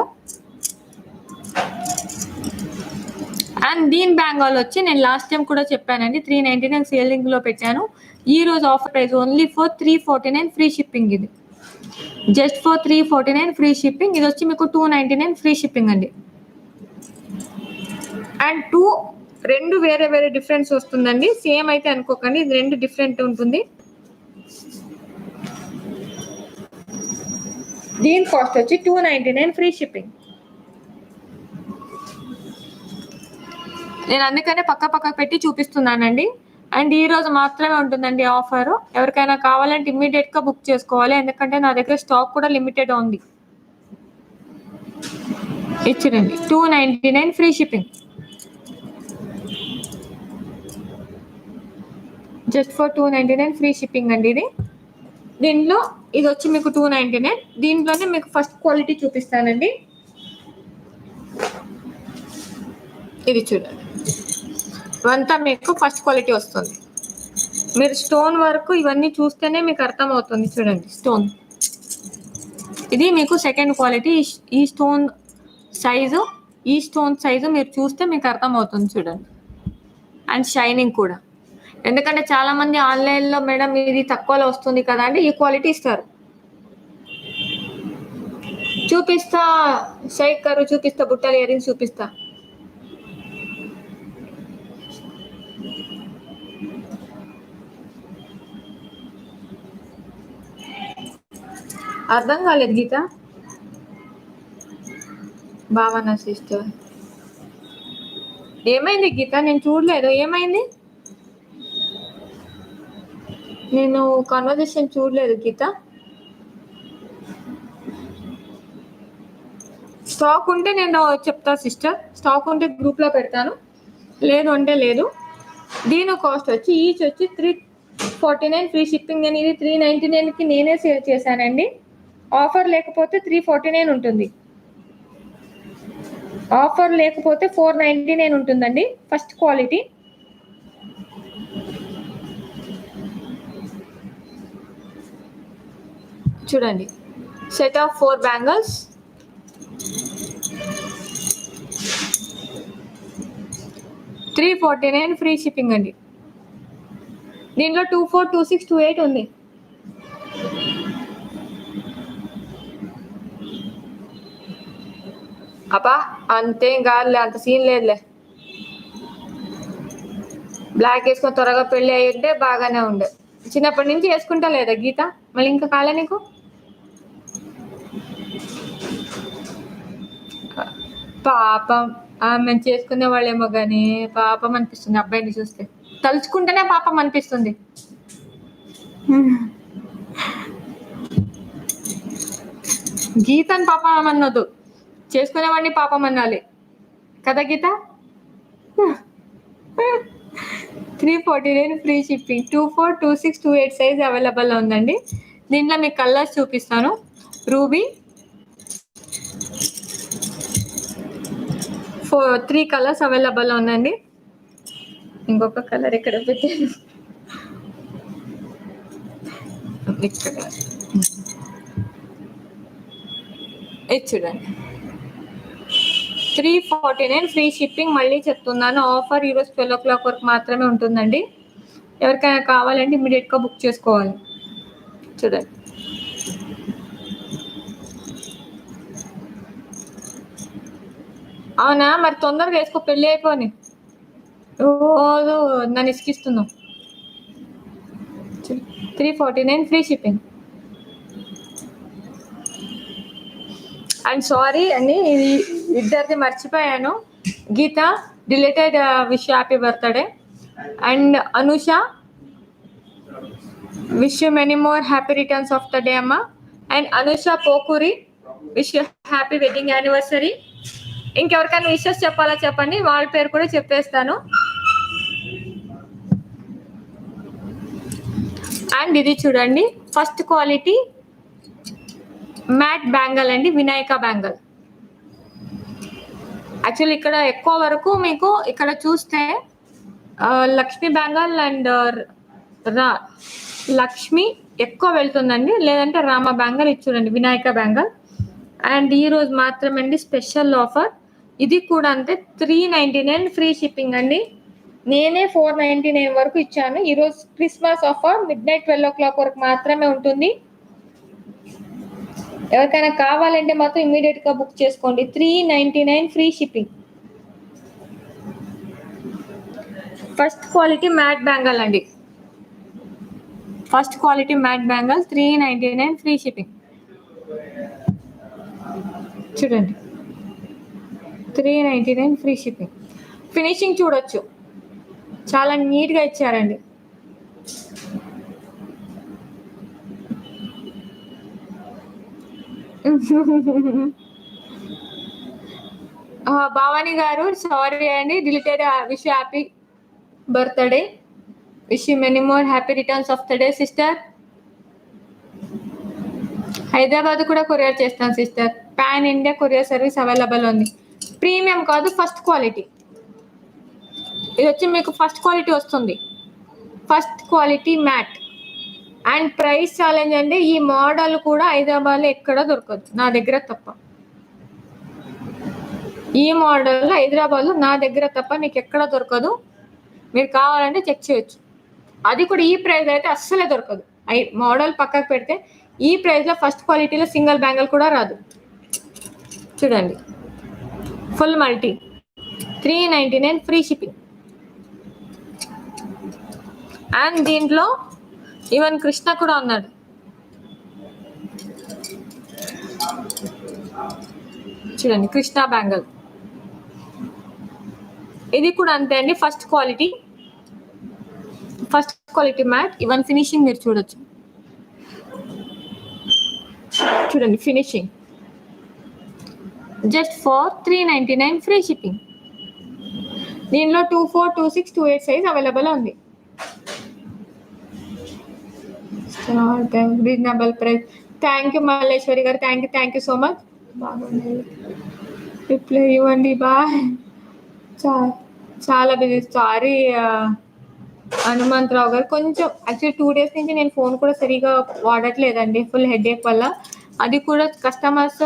అండ్ దీని బ్యాంగిల్ వచ్చి నేను లాస్ట్ టైం కూడా చెప్పానండి, 399 సేలింగ్లో పెట్టాను. ఈ రోజు offer price only for 349 free shipping. ఇది జస్ట్ ఫర్ 349 ఫ్రీ షిప్పింగ్. ఇది వచ్చి మీకు 299 ఫ్రీ షిప్పింగ్ అండి. అండ్ రెండు వేరే వేరే డిఫరెన్స్ వస్తుందండి. సేమ్ అయితే అనుకోకండి, ఇది రెండు డిఫరెంట్ ఉంటుంది. దీని కాస్ట్ వచ్చి 299 ఫ్రీ షిప్పింగ్. నేను అందుకనే పక్క పెట్టి చూపిస్తున్నానండి. అండ్ ఈ రోజు మాత్రమే ఉంటుందండి ఆఫర్. ఎవరికైనా కావాలంటే ఇమ్మీడియట్ గా బుక్ చేసుకోవాలి, ఎందుకంటే నా దగ్గర స్టాక్ కూడా లిమిటెడ్ ఉంది. ఇచ్చిరండి 299 free shipping. Just for 299 free shipping అండి ఇది. దీనిలో ఇది వచ్చి మీకు 299. దీంట్లోనే మీకు ఫస్ట్ క్వాలిటీ చూపిస్తానండి. ఇది చూడండి, ఇవంతా మీకు ఫస్ట్ క్వాలిటీ వస్తుంది. మీరు స్టోన్ వర్క్ ఇవన్నీ చూస్తేనే మీకు అర్థమవుతుంది. చూడండి, స్టోన్ ఇది మీకు సెకండ్ క్వాలిటీ. ఈ స్టోన్ సైజు మీరు చూస్తే మీకు అర్థమవుతుంది. చూడండి, అండ్ షైనింగ్ కూడా. ఎందుకంటే చాలా మంది ఆన్లైన్లో మేడం ఇది తక్కువలో వస్తుంది కదా అంటే ఈ క్వాలిటీ ఇస్తారు. చూపిస్తా షైక్ గారు, చూపిస్తా బుట్టల ఇయర్ రింగ్స్ చూపిస్తా. అర్థం కాలేదు గీత. భావన సిస్టర్ ఏమైంది గీత? నేను చూడలేదు, ఏమైంది? నేను కన్వర్జేషన్ చూడలేదు గీత. స్టాక్ ఉంటే నేను చెప్తా సిస్టర్, స్టాక్ ఉంటే గ్రూప్లో పెడతాను, లేదు అంటే లేదు. దీని కాస్ట్ వచ్చి ఈచ్ వచ్చి 349 ఫ్రీ షిప్పింగ్. నేను ఇది 399కి నేనే సేల్ చేశానండి. ఆఫర్ లేకపోతే 349 ఉంటుంది, ఆఫర్ లేకపోతే 499 ఉంటుందండి. First quality. చూడండి, set of 4 bangles, $349 free shipping అండి. దీంట్లో 24, 26, 28 ఉంది. అబ్బా అంతేం కాదులే, అంత సీన్ లేదులే. బ్లాక్ వేసుకొని త్వరగా పెళ్ళి అయ్యి ఉంటే బాగానే ఉండే. చిన్నప్పటి నుంచి వేసుకుంటా లేదా గీత, మళ్ళీ ఇంకా కాలే నీకు? పాపం ఆమె చేసుకునే వాళ్ళేమో కానీ పాపం అనిపిస్తుంది అబ్బాయిని చూస్తే, తలుచుకుంటేనే పాపం అనిపిస్తుంది. గీతని పాపం అన్నొద్దు, చేసుకునేవాడిని పాపం అనాలి కదా గీత. 349 ఫ్రీ షిప్పింగ్. 24, 26, 28 సైజ్ అవైలబుల్లో ఉందండి. దీంట్లో మీకు కలర్స్ చూపిస్తాను. రూబీ 3 కలర్స్ అవైలబుల్లో ఉందండి. ఇంకొక కలర్ ఇక్కడ పెట్టాను, ఇక్కడ ఇది చూడండి. 349 ఫ్రీ షిప్పింగ్. మళ్ళీ చెప్తున్నాను, ఆఫర్ ఈరోజు 12 o'clock వరకు మాత్రమే ఉంటుందండి. ఎవరికైనా కావాలంటే ఇమీడియట్గా బుక్ చేసుకోవాలి. చూడండి, అవునా? మరి తొందరగా వేసుకో, పెళ్ళి అయిపోని. రోజు నన్ను ఇసుకిస్తున్నావు. 349 ఫ్రీ షిప్పింగ్. అండ్ సారీ అని ఇది ఇద్దరిది మర్చిపోయాను. Geetha belated wish happy birthday. And Anusha wish you many more happy returns of the day అమ్మ. And Anusha Pokuri wish you happy wedding anniversary. ఇంకెవరికైనా విషెస్ చెప్పాలా చెప్పండి, వాళ్ళ పేరు కూడా చెప్పేస్తాను. అండ్ ఇది చూడండి, ఫస్ట్ క్వాలిటీ మ్యాట్ బ్యాంగల్ అండి, వినాయక బ్యాంగల్. యాక్చువల్లీ ఇక్కడ ఎక్కువ వరకు మీకు ఇక్కడ చూస్తే లక్ష్మీ బ్యాంగల్ అండ్ లక్ష్మి ఎక్కువ వెళ్తుందండి, లేదంటే రామ బ్యాంగల్. ఇది చూడండి, వినాయక బ్యాంగల్. అండ్ ఈరోజు మాత్రమే అండి స్పెషల్ ఆఫర్. ఇది కూడా అంతే, 399 ఫ్రీ షిప్పింగ్ అండి. నేనే 499 వరకు ఇచ్చాను. ఈరోజు క్రిస్మస్ ఆఫర్ midnight 12 o'clock వరకు మాత్రమే ఉంటుంది. ఎవరికైనా కావాలంటే మాత్రం ఇమీడియట్గా బుక్ చేసుకోండి. 399 free shipping. First quality matte bangle అండి, first quality matte bangle 399 free shipping. చూడండి, 399 ఫ్రీ షిప్పింగ్. ఫినిషింగ్ చూడొచ్చు, చాలా నీట్గా ఇచ్చారండి. భవానీ గారు సారీ అండి, deleted. Wish happy birthday, wish you many more happy returns of the day sister. Hyderabad కూడా కొరియర్ చేస్తాను sister. Pan India courier service available ఉంది. ప్రీమియం కాదు, ఫస్ట్ క్వాలిటీ. ఇది వచ్చి మీకు ఫస్ట్ క్వాలిటీ వస్తుంది, first quality mat. And price challenge అండి, ఈ మోడల్ కూడా హైదరాబాద్లో ఎక్కడ దొరకదు, నా దగ్గర తప్ప. ఈ మోడల్ హైదరాబాద్లో నా దగ్గర తప్ప మీకు ఎక్కడ దొరకదు. మీరు కావాలంటే చెక్ చేయొచ్చు. అది కూడా ఈ ప్రైస్ అయితే అస్సలే దొరకదు. మోడల్ పక్కకు పెడితే ఈ ప్రైస్లో ఫస్ట్ క్వాలిటీలో సింగిల్ బ్యాంగిల్ కూడా రాదు. చూడండి, full multi, 399 free shipping. And దీంట్లో ఈవెన్ కృష్ణ కూడా ఉన్నాడు. చూడండి, కృష్ణ బ్యాంగిల్. ఇది కూడా అంతే అండి, first quality. First quality mat, even finishing మీరు చూడొచ్చు. చూడండి finishing just for 399 free shipping. దీనిలో 24, 26, 28 సైజ్ అవైలబుల్ ఉంది. Reasonable price. Thank you Malleswari గారు, థ్యాంక్ యూ సో మచ్. బాగుంది రిప్లై ఇవ్వండి. బాయ్. చాలా బిజీ. సారీ హనుమంతరావు గారు. కొంచెం యాక్చువల్లీ 2 days నుంచి నేను ఫోన్ కూడా సరిగా వాడట్లేదండి, ఫుల్ హెడేక్ వల్ల. అది కూడా కస్టమర్స్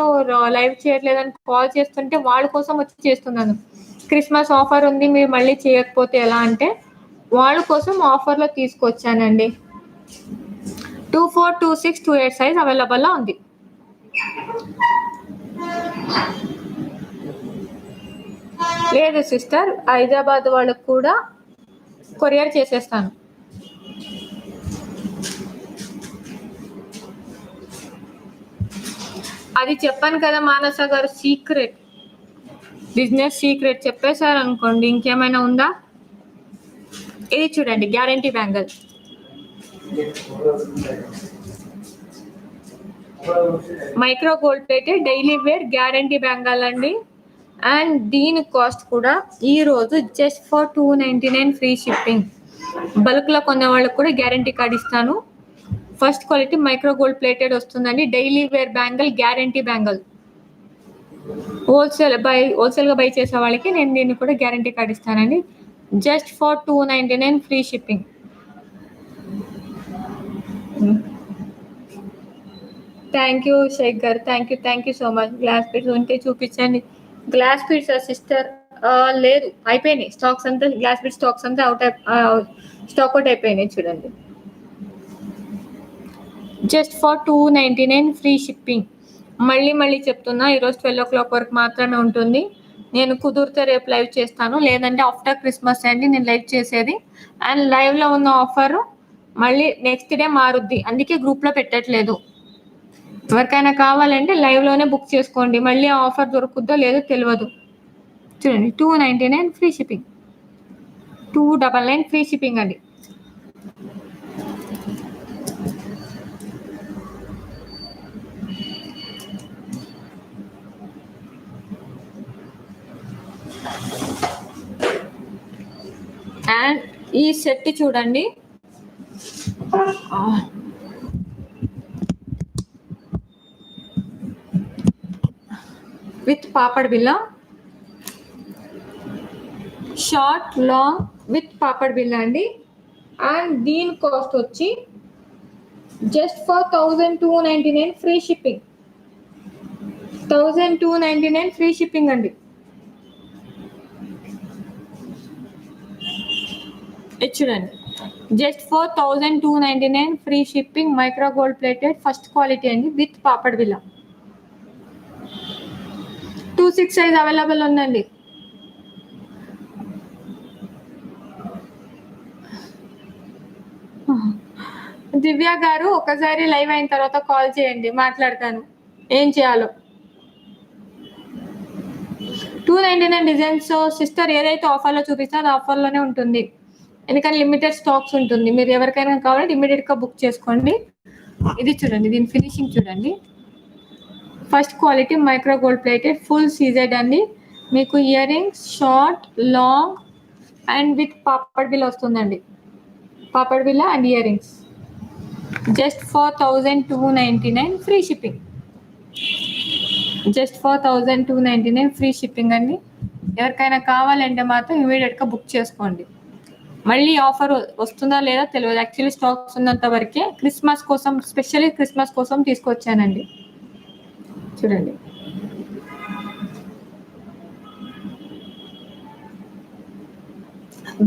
లైవ్ చేయట్లేదని కాల్ చేస్తుంటే వాళ్ళ కోసం వచ్చి చేస్తున్నాను. క్రిస్మస్ ఆఫర్ ఉంది, మీరు మళ్ళీ చేయకపోతే ఎలా అంటే వాళ్ళ కోసం ఆఫర్లో తీసుకొచ్చానండి. 24, 26, 28 సైజ్ అవైలబుల్లో ఉంది. లేదు సిస్టర్, హైదరాబాద్ వాళ్ళకు కూడా కొరియర్ చేసేస్తాను. అది చెప్పాను కదా మానస గారు, సీక్రెట్, బిజినెస్ సీక్రెట్ చెప్పేశారు అనుకోండి. ఇంకేమైనా ఉందా? ఇది చూడండి, guarantee bangle. Micro gold plated daily wear guarantee bangle అండి. అండ్ దీని కాస్ట్ కూడా ఈ రోజు జస్ట్ ఫర్ 299 ఫ్రీ షిప్పింగ్. బల్క్లో కొన్న వాళ్ళకి కూడా గ్యారంటీ కార్డ్ ఇస్తాను. First quality micro gold plated వస్తుందండి. Daily wear bangle, guarantee bangle. హోల్సేల్గా బై చేసే వాళ్ళకి నేను దీన్ని కూడా గ్యారంటీ కార్డ్ ఇస్తానండి. Just for 299 free shipping. Thank you Shaik గారు, thank you so much. Glass beads ఉంటే చూపించండి. గ్లాస్ బీడ్స్ సిస్టర్ లేదు, అయిపోయినాయి స్టాక్స్ అంతా. గ్లాస్ బీడ్ స్టాక్స్ అంతా స్టాక్ అవుట్ అయిపోయినాయి. చూడండి జస్ట్ ఫర్ 299 ఫ్రీ షిప్పింగ్. మళ్ళీ చెప్తున్నా, ఈరోజు 12 o'clock వరకు మాత్రమే ఉంటుంది. నేను కుదిరితే రేపు లైవ్ చేస్తాను, లేదంటే ఆఫ్టర్ క్రిస్మస్ అండి నేను లైవ్ చేసేది. అండ్ లైవ్లో ఉన్న ఆఫర్ మళ్ళీ నెక్స్ట్ డే మారుద్ది, అందుకే గ్రూప్లో పెట్టట్లేదు. ఎవరికైనా కావాలంటే లైవ్లోనే బుక్ చేసుకోండి. మళ్ళీ ఆఫర్ దొరుకుద్దో లేదో తెలియదు. చూడండి 299 ఫ్రీ షిప్పింగ్, 299 ఫ్రీ షిప్పింగ్ అండి. అండ్ ఈ సెట్ చూడండి, with papad Billa, short long with papad బిల్లా అండి. అండ్ దీని కాస్ట్ వచ్చి just for 1299 free shipping. 1299 free shipping అండి. ఇది చూడండి, just for 1299 free shipping. Micro gold plated first quality అండి, with papad Billa. 26 size available ఉందండి. దివ్య గారు ఒకసారి లైవ్ అయిన తర్వాత కాల్ చేయండి, మాట్లాడతాను ఏం చేయాలో. 299 డిజైన్స్ సిస్టర్ ఏదైతే ఆఫర్లో చూపిస్తారో అది ఆఫర్లోనే ఉంటుంది, ఎందుకంటే లిమిటెడ్ స్టాక్స్ ఉంటుంది. మీరు ఎవరికైనా కావాలంటే ఇమీడియట్గా బుక్ చేసుకోండి. ఇది చూడండి, దీని ఫినిషింగ్ చూడండి. First quality micro gold plated full CZ అండి. మీకు earrings short, long and with పాపడ్ బిల్ వస్తుందండి. పాపడ్ బిల్ and earrings just for 1299 free shipping. Just for 1299 free shipping అండి. ఎవరికైనా కావాలంటే మాత్రం ఇమీడియట్గా బుక్ చేసుకోండి. మళ్ళీ ఆఫర్ వస్తుందా లేదా తెలియదు. యాక్చువల్లీ స్టాక్స్ ఉన్నంత వరకే క్రిస్మస్ కోసం, స్పెషల్లీ క్రిస్మస్ కోసం తీసుకొచ్చానండి. చూడండి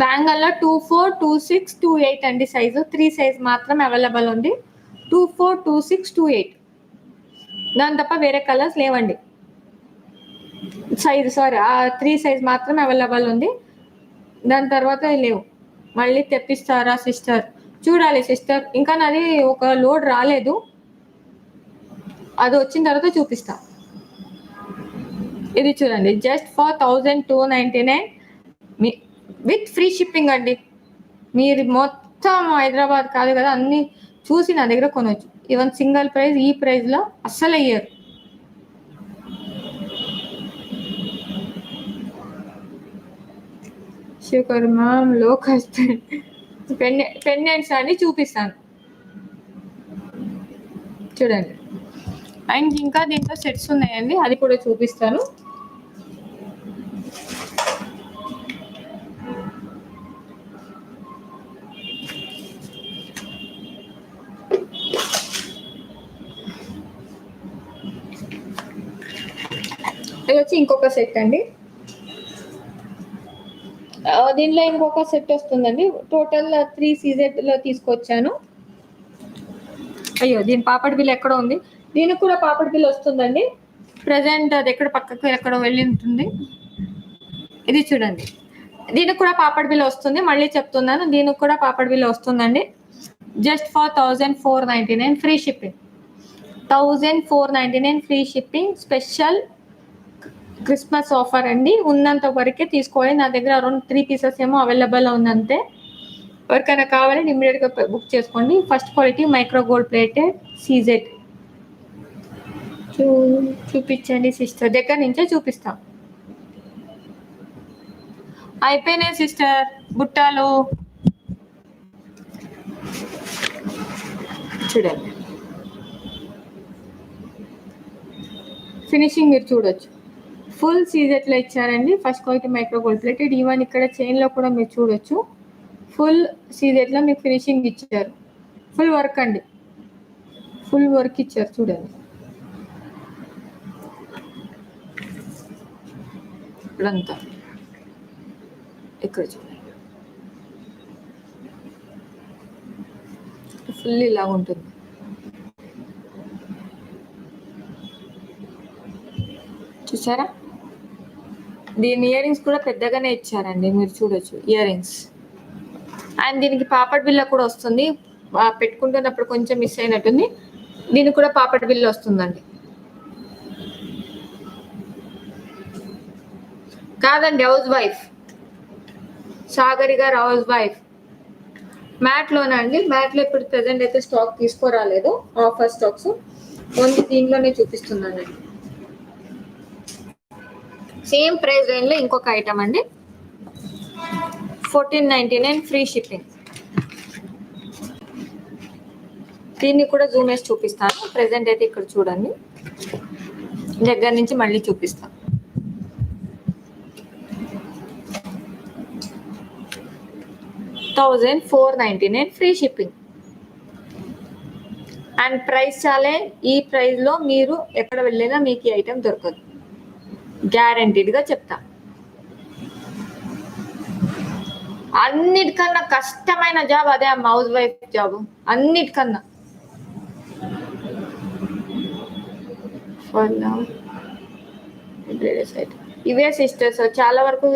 బ్యాంగల్లో 24, 26, 28 అండి సైజు. 3 సైజ్ మాత్రం అవైలబుల్ ఉంది. 24, 26, 28. దాని తప్ప వేరే కలర్స్ లేవండి. సైజు 3 సైజ్ మాత్రం అవైలబుల్ ఉంది, దాని తర్వాత లేవు. మళ్ళీ తెప్పిస్తారా సిస్టర్? చూడాలి సిస్టర్, ఇంకా నాది ఒక లోడ్ రాలేదు, అది వచ్చిన తర్వాత చూపిస్తా. ఇది చూడండి, just for 1299 with free shipping అండి. మీరు మొత్తం హైదరాబాద్ కాదు కదా, అన్ని చూసి నా దగ్గర కొనవచ్చు. ఈవెన్ సింగిల్ ప్రైస్ ఈ ప్రైస్ లో అస్సలు అయ్యారు. శివకర్మ లో పెండెంట్స్ అని చూపిస్తాను చూడండి. అండ్ ఇంకా దీంట్లో సెట్స్ ఉన్నాయండి, అది కూడా చూపిస్తాను. ఇది వచ్చి ఇంకొక సెట్ అండి. దీనిలో ఇంకొక సెట్ వస్తుందండి. టోటల్ 3 సీజెడ్ లో తీసుకొచ్చాను. అయ్యో, దీని పాపడ్ బిల్ ఎక్కడో ఉంది. దీనికి కూడా పాపడ్ బిల్ వస్తుందండి. ప్రజెంట్ అది ఎక్కడ పక్కకు ఎక్కడో వెళ్ళి ఉంటుంది. ఇది చూడండి, దీనికి కూడా పాపడ్ బిల్ వస్తుంది. మళ్ళీ చెప్తున్నాను, దీనికి కూడా పాపడ్ బిల్ వస్తుందండి. Just for 1499 free shipping. 1499 free shipping. Special Christmas offer అండి. ఉన్నంత వరకే తీసుకోవాలి. నా దగ్గర అరౌండ్ 3 పీసెస్ ఏమో అవైలబుల్ ఉందంతే. ఎవరికైనా కావాలంటే ఇమ్మీడియట్గా బుక్ చేసుకోండి. First quality micro gold plated CZ. చూపించండి సిస్టర్, దగ్గర నుంచే చూపిస్తాం. అయిపోయినాయి సిస్టర్ బుట్టాలు. చూడండి, ఫినిషింగ్ మీరు చూడొచ్చు. ఫుల్ సీజెట్లో ఇచ్చారండి. First quality micro gold plated. Even ఇక్కడ చైన్లో కూడా మీరు చూడొచ్చు, ఫుల్ సీజెట్లో మీకు ఫినిషింగ్ ఇచ్చారు. ఫుల్ వర్క్ అండి, ఫుల్ వర్క్ ఇచ్చారు చూడండి. ఇప్పుడంతా ఇక్కడ చూడండి, ఫుల్ ఇలా ఉంటుంది. చూసారా? దీని ఇయర్ రింగ్స్ కూడా పెద్దగానే ఇచ్చారండి, మీరు చూడొచ్చు ఇయర్ రింగ్స్. అండ్ దీనికి పాపడ్ బిల్ల కూడా వస్తుంది. పెట్టుకుంటున్నప్పుడు కొంచెం మిస్ అయినట్టుంది. దీనికి కూడా పాపడ్ బిల్ల వస్తుందండి. కాదండి, హౌస్ వైఫ్, సాగరి గారు హౌస్ వైఫ్. మ్యాట్లోనే అండి. మ్యాట్లో ఇప్పుడు ప్రజెంట్ అయితే స్టాక్ తీసుకోరాలేదు, ఆఫర్ స్టాక్స్. ఓన్లీ దీనిలోనే చూపిస్తున్నానండి. సేమ్ ప్రైస్ రేంజ్లో ఇంకొక ఐటమ్ అండి, 1499 ఫ్రీ షిప్పింగ్. దీన్ని కూడా జూమ్ వేసి చూపిస్తాను. ప్రెసెంట్ అయితే ఇక్కడ చూడండి, దగ్గర నుంచి మళ్ళీ చూపిస్తాను. $1499 ఫ్రీ షిప్పింగ్. అండ్ ప్రైస్ చాలే. ఈ ప్రైస్లో మీరు ఎక్కడ వెళ్ళినా మీకు ఈ ఐటెం దొరకదు, గ్యారంటీడ్గా చెప్తా. అన్నిటికన్నా కష్టమైన జాబ్ అదే అమ్మ, హౌస్ వైఫ్ జాబ్. అన్నిటికన్నా ఇవే సిస్టర్స్ చాలా వరకు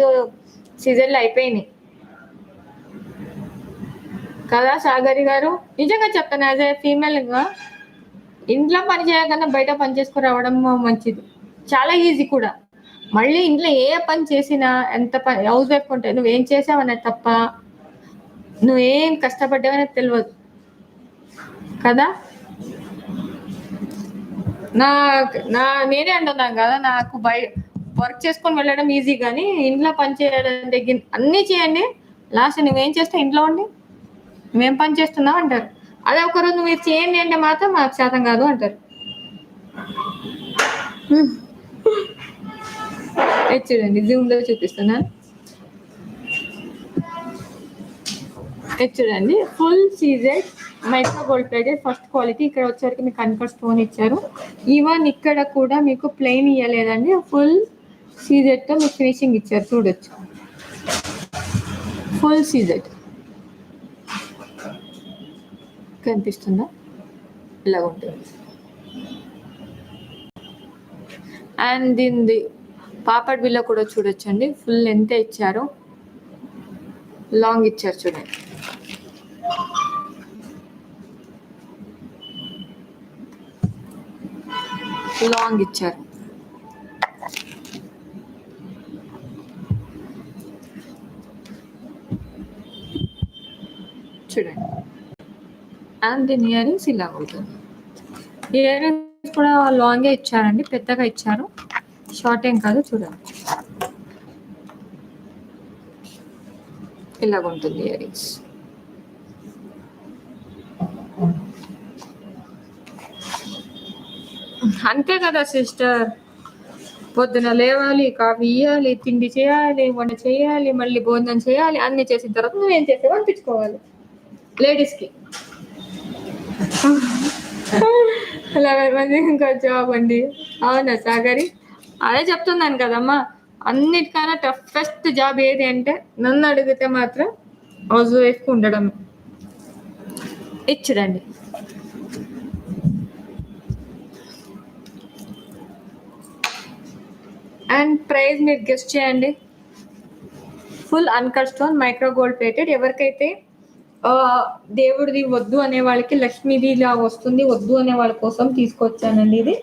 సీజన్లు అయిపోయినాయి కదా సాగరి గారు. నిజంగా చెప్తాను, యాజ్ ఏ ఫీమేల్గా ఇంట్లో పని చేయకన్నా బయట పని చేసుకుని రావడం మంచిది, చాలా ఈజీ కూడా. మళ్ళీ ఇంట్లో ఏ పని చేసినా ఎంత పని హౌస్ వైఫ్ ఉంటే నువ్వేం చేసావనేది తప్ప నువ్వేం కష్టపడ్డావనేది తెలియదు కదా. నేనే అంటున్నాను కదా, నాకు వర్క్ చేసుకొని వెళ్ళడం ఈజీ, కానీ ఇంట్లో పని చేయడం దగ్గర అన్నీ చేయండి. లాస్ట్ నువ్వేం చేస్తావు ఇంట్లో ఉండి, నువ్వేం పని చేస్తున్నావు అంటారు. అదే ఒకరోజు నువ్వు మీరు చేయండి అంటే మాత్రం మాకు శాతం కాదు అంటారు. చూడండి, జూమ్లో చూపిస్తున్నాను. చూడండి, full CZ micro gold plated first quality. ఇక్కడ వచ్చేసరికి మీకు కన్ఫర్ స్టోన్ ఇచ్చారు. ఈవెన్ ఇక్కడ కూడా మీకు ప్లెయిన్ ఇవ్వలేదండి, ఫుల్ సీజెడ్తో మీకు ఫినిషింగ్ ఇచ్చారు. చూడొచ్చు, ఫుల్ సీజెడ్ కనిపిస్తుందా, ఇలా ఉంటుంది. అండ్ దీనిది పాపడ్ బిల్ల కూడా చూడొచ్చండి, ఫుల్ ఎంత ఇచ్చారు, లాంగ్ ఇచ్చారు చూడండి. లాంగ్ ఇచ్చారు. చూడండి. అండ్ దీని ఇయర్ రింగ్స్ ఇలా ఉంటుంది. ఇయర్ రింగ్స్ కూడా లాంగే ఇచ్చారండి, పెద్దగా ఇచ్చారు, షార్ట్ ఏం కాదు. చూడండి ఇలాగ ఉంటుంది ఇయర్ రింగ్స్. అంతే కదా సిస్టర్, పొద్దున లేవాలి, కాఫీ ఇవ్వాలి, తిండి చేయాలి, వంట చేయాలి, మళ్ళీ భోజనం చేయాలి, అన్ని చేసిన తర్వాత నువ్వేం చేసావు అనిపించుకోవాలి లేడీస్కి. 11 మంది ఇంకా జాబ్ అండి. అవునా సాగరి? అదే చెప్తున్నాను కదమ్మా, అన్నిటికన్నా టఫెస్ట్ జాబ్ ఏది అంటే నన్ను అడిగితే మాత్రం హౌస్ వైఫ్కి ఉండడం. ఇచ్చుడండి. అండ్ ప్రైస్ మీరు గెస్ట్ చేయండి. Full uncut stone, micro gold plated. ఎవరికైతే దేవుడిది వద్దు అనే వాళ్ళకి, లక్ష్మీది ఇలా వస్తుంది వద్దు అనే వాళ్ళ కోసం తీసుకొచ్చానండి ఇది.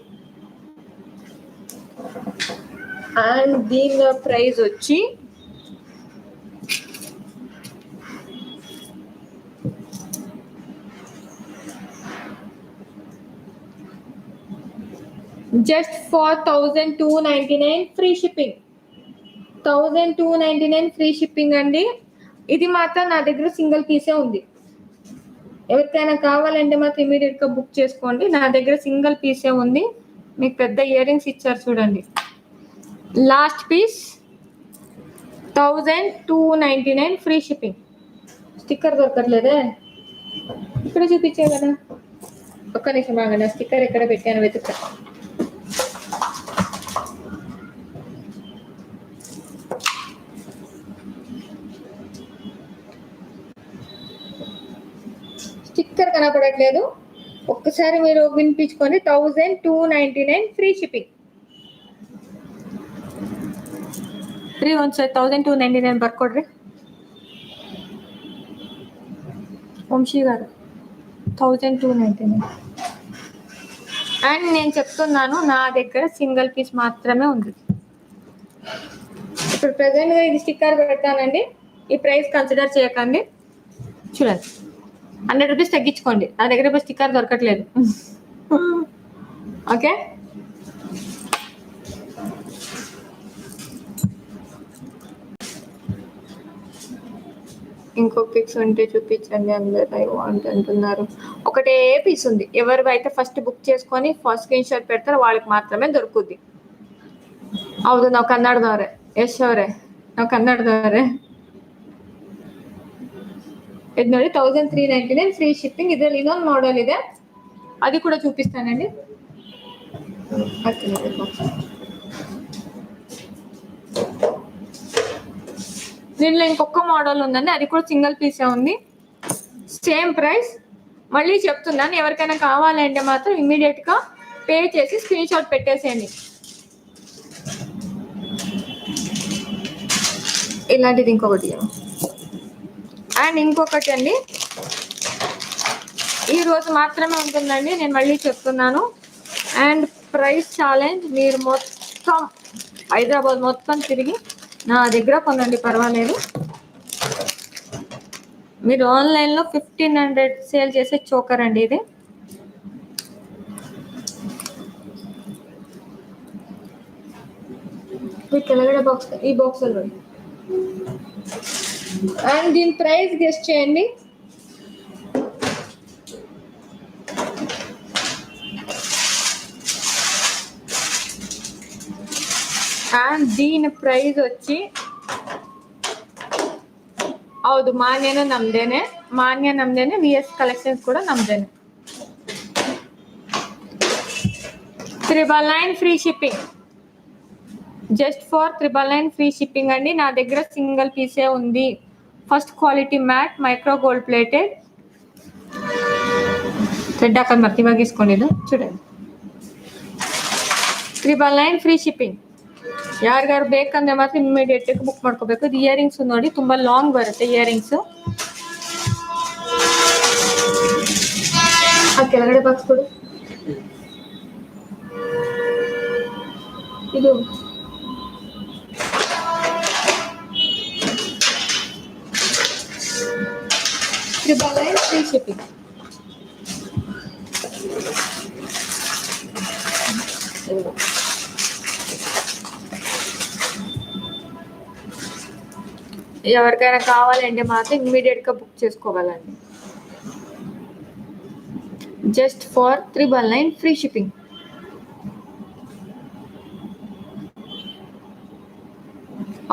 అండ్ దీని ప్రైస్ వచ్చి just for 1299 free shipping. 1299 free shipping అండి. ఇది మాత్రం నా దగ్గర సింగిల్ పీసే ఉంది. ఎవరికైనా కావాలంటే మాత్రం ఇమీడియట్ గా బుక్ చేసుకోండి. నా దగ్గర సింగిల్ పీసే ఉంది. మీకు పెద్ద ఇయర్ రింగ్స్ ఇచ్చారు చూడండి. Last piece 1299 free shipping. Sticker దొరకట్లేదే, ఇక్కడ చూపించే కదా. ఒక్క నిమిషం ఆగండి, స్టిక్కర్ ఎక్కడ పెట్టాను వెతుక్తా. స్టిక్కర్ కనపడట్లేదు, ఒక్కసారి మీరు వినిపించుకొని. 1299 ఫ్రీ షిప్పింగ్. ಫ್ರೀ ಒಂದ್ಸರಿ 1299 ಬರ್ಕೊಡ್ರಿ వంశీ గారు. 1299. అండ్ నేను చెప్తున్నాను, నా దగ్గర సింగిల్ పీస్ మాత్రమే ఉంది. ఇప్పుడు ప్రెసెంట్గా ఇది స్టిక్కర్ పెడతానండి. ఈ ప్రైస్ కన్సిడర్ చేయకండి. చూడండి, 100 రూపీస్ తగ్గించుకోండి. నా దగ్గర ఇప్పుడు స్టిక్కర్ దొరకట్లేదు. ఓకే, ఇంకో పిక్స్ ఉంటే చూపించండి. అందరు ఐ వాంట్ అంటున్నారు. ఒకటే పీస్ ఉంది. ఎవరైతే ఫస్ట్ బుక్ చేసుకొని ఫస్ట్ ಸ್ಕ್ರೀನ್ ಶಾಟ್ పెడతారో వాళ్ళకి మాత్రమే దొరుకుద్ది. ಹೌದು, ನಾವು ಕನ್ನಡದವ್ರೆ. ಯಶ್ ಅವರೇ, ನಾವು ಕನ್ನಡದವ್ರೆ. ఇది ನೋಡಿ 1399 ఫ్రీ షిప్పింగ్. ಇದರಲ್ಲಿ ಇನ್ನೊಂದು మోడల్ ಇದೆ, అది కూడా చూపిస్తానండి. దీనిలో ఇంకొక మోడల్ ఉందండి, అది కూడా సింగిల్ పీసే ఉంది. Same price. మళ్ళీ చెప్తున్నాను, ఎవరికైనా కావాలంటే మాత్రం ఇమ్మీడియట్ గా పే చేసి స్క్రీన్ షాట్ పెట్టేసేయండి. ఇలాంటిది ఇంకొకటి. అండ్ ఇంకొకటి అండి, ఈ రోజు మాత్రమే ఉంటుందండి, నేను మళ్ళీ చెప్తున్నాను. And price challenge. మీరు మొత్తం హైదరాబాద్ మొత్తం తిరిగి నా దగ్గర కొనండి, పర్వాలేదు. మీరు ఆన్లైన్లో 1500 సేల్ చేసే చోకర్ అండి ఇది. ಕೆಳಗಡೆ బాక్స్, ఈ బాక్స్ లో. అండ్ దీని ప్రైస్ గెస్ట్ చేయండి. అండ్ దీని ప్రైస్ వచ్చి, ಹೌದು, ಮಾನ್ಯನೂ ನಮ್ದೇನೆ, ಮಾನ್ಯ ನಮ್ದೇನೆ, VS ಕಲೆಕ್ಷನ್ಸ್ ಕೂಡ ನಮ್ದೇನೆ. 999 free shipping. Just for 999 free shipping అండి. నా దగ్గర సింగిల్ పీసే ఉంది. First quality mat micro gold plated. Thread ಹಾಕೋದು ಮತ್ತೆ ಇವಾಗ ಇಸ್ಕೊಂಡಿದ್ದು చూడండి. 999 ಫ್ರೀ ಶಿಪ್ಪಿಂಗ್. ಯಾರಿಗಾರು ಬೇಕಂದ್ರೆ ಮಾತ್ರ ಇಮಿಡಿಯೇಟ್ ಬುಕ್ ಮಾಡ್ಕೋಬೇಕು. ಇದು ಇಯರ್ ರಿಂಗ್ಸ್ ನೋಡಿ, ತುಂಬಾ ಲಾಂಗ್ ಬರುತ್ತೆ ಇಯರ್ ರಿಂಗ್ಸ್. ಆ ಕೆಳಗಡೆ ಬಾಕ್ಸ್ ಕೊಡು. ಇದು 999 ఫ్రీ షిప్పింగ్. ఎవరికైనా కావాలంటే మాత్రం ఇమ్మీడియట్గా బుక్ చేసుకోవాలండి. Just for 999 free shipping.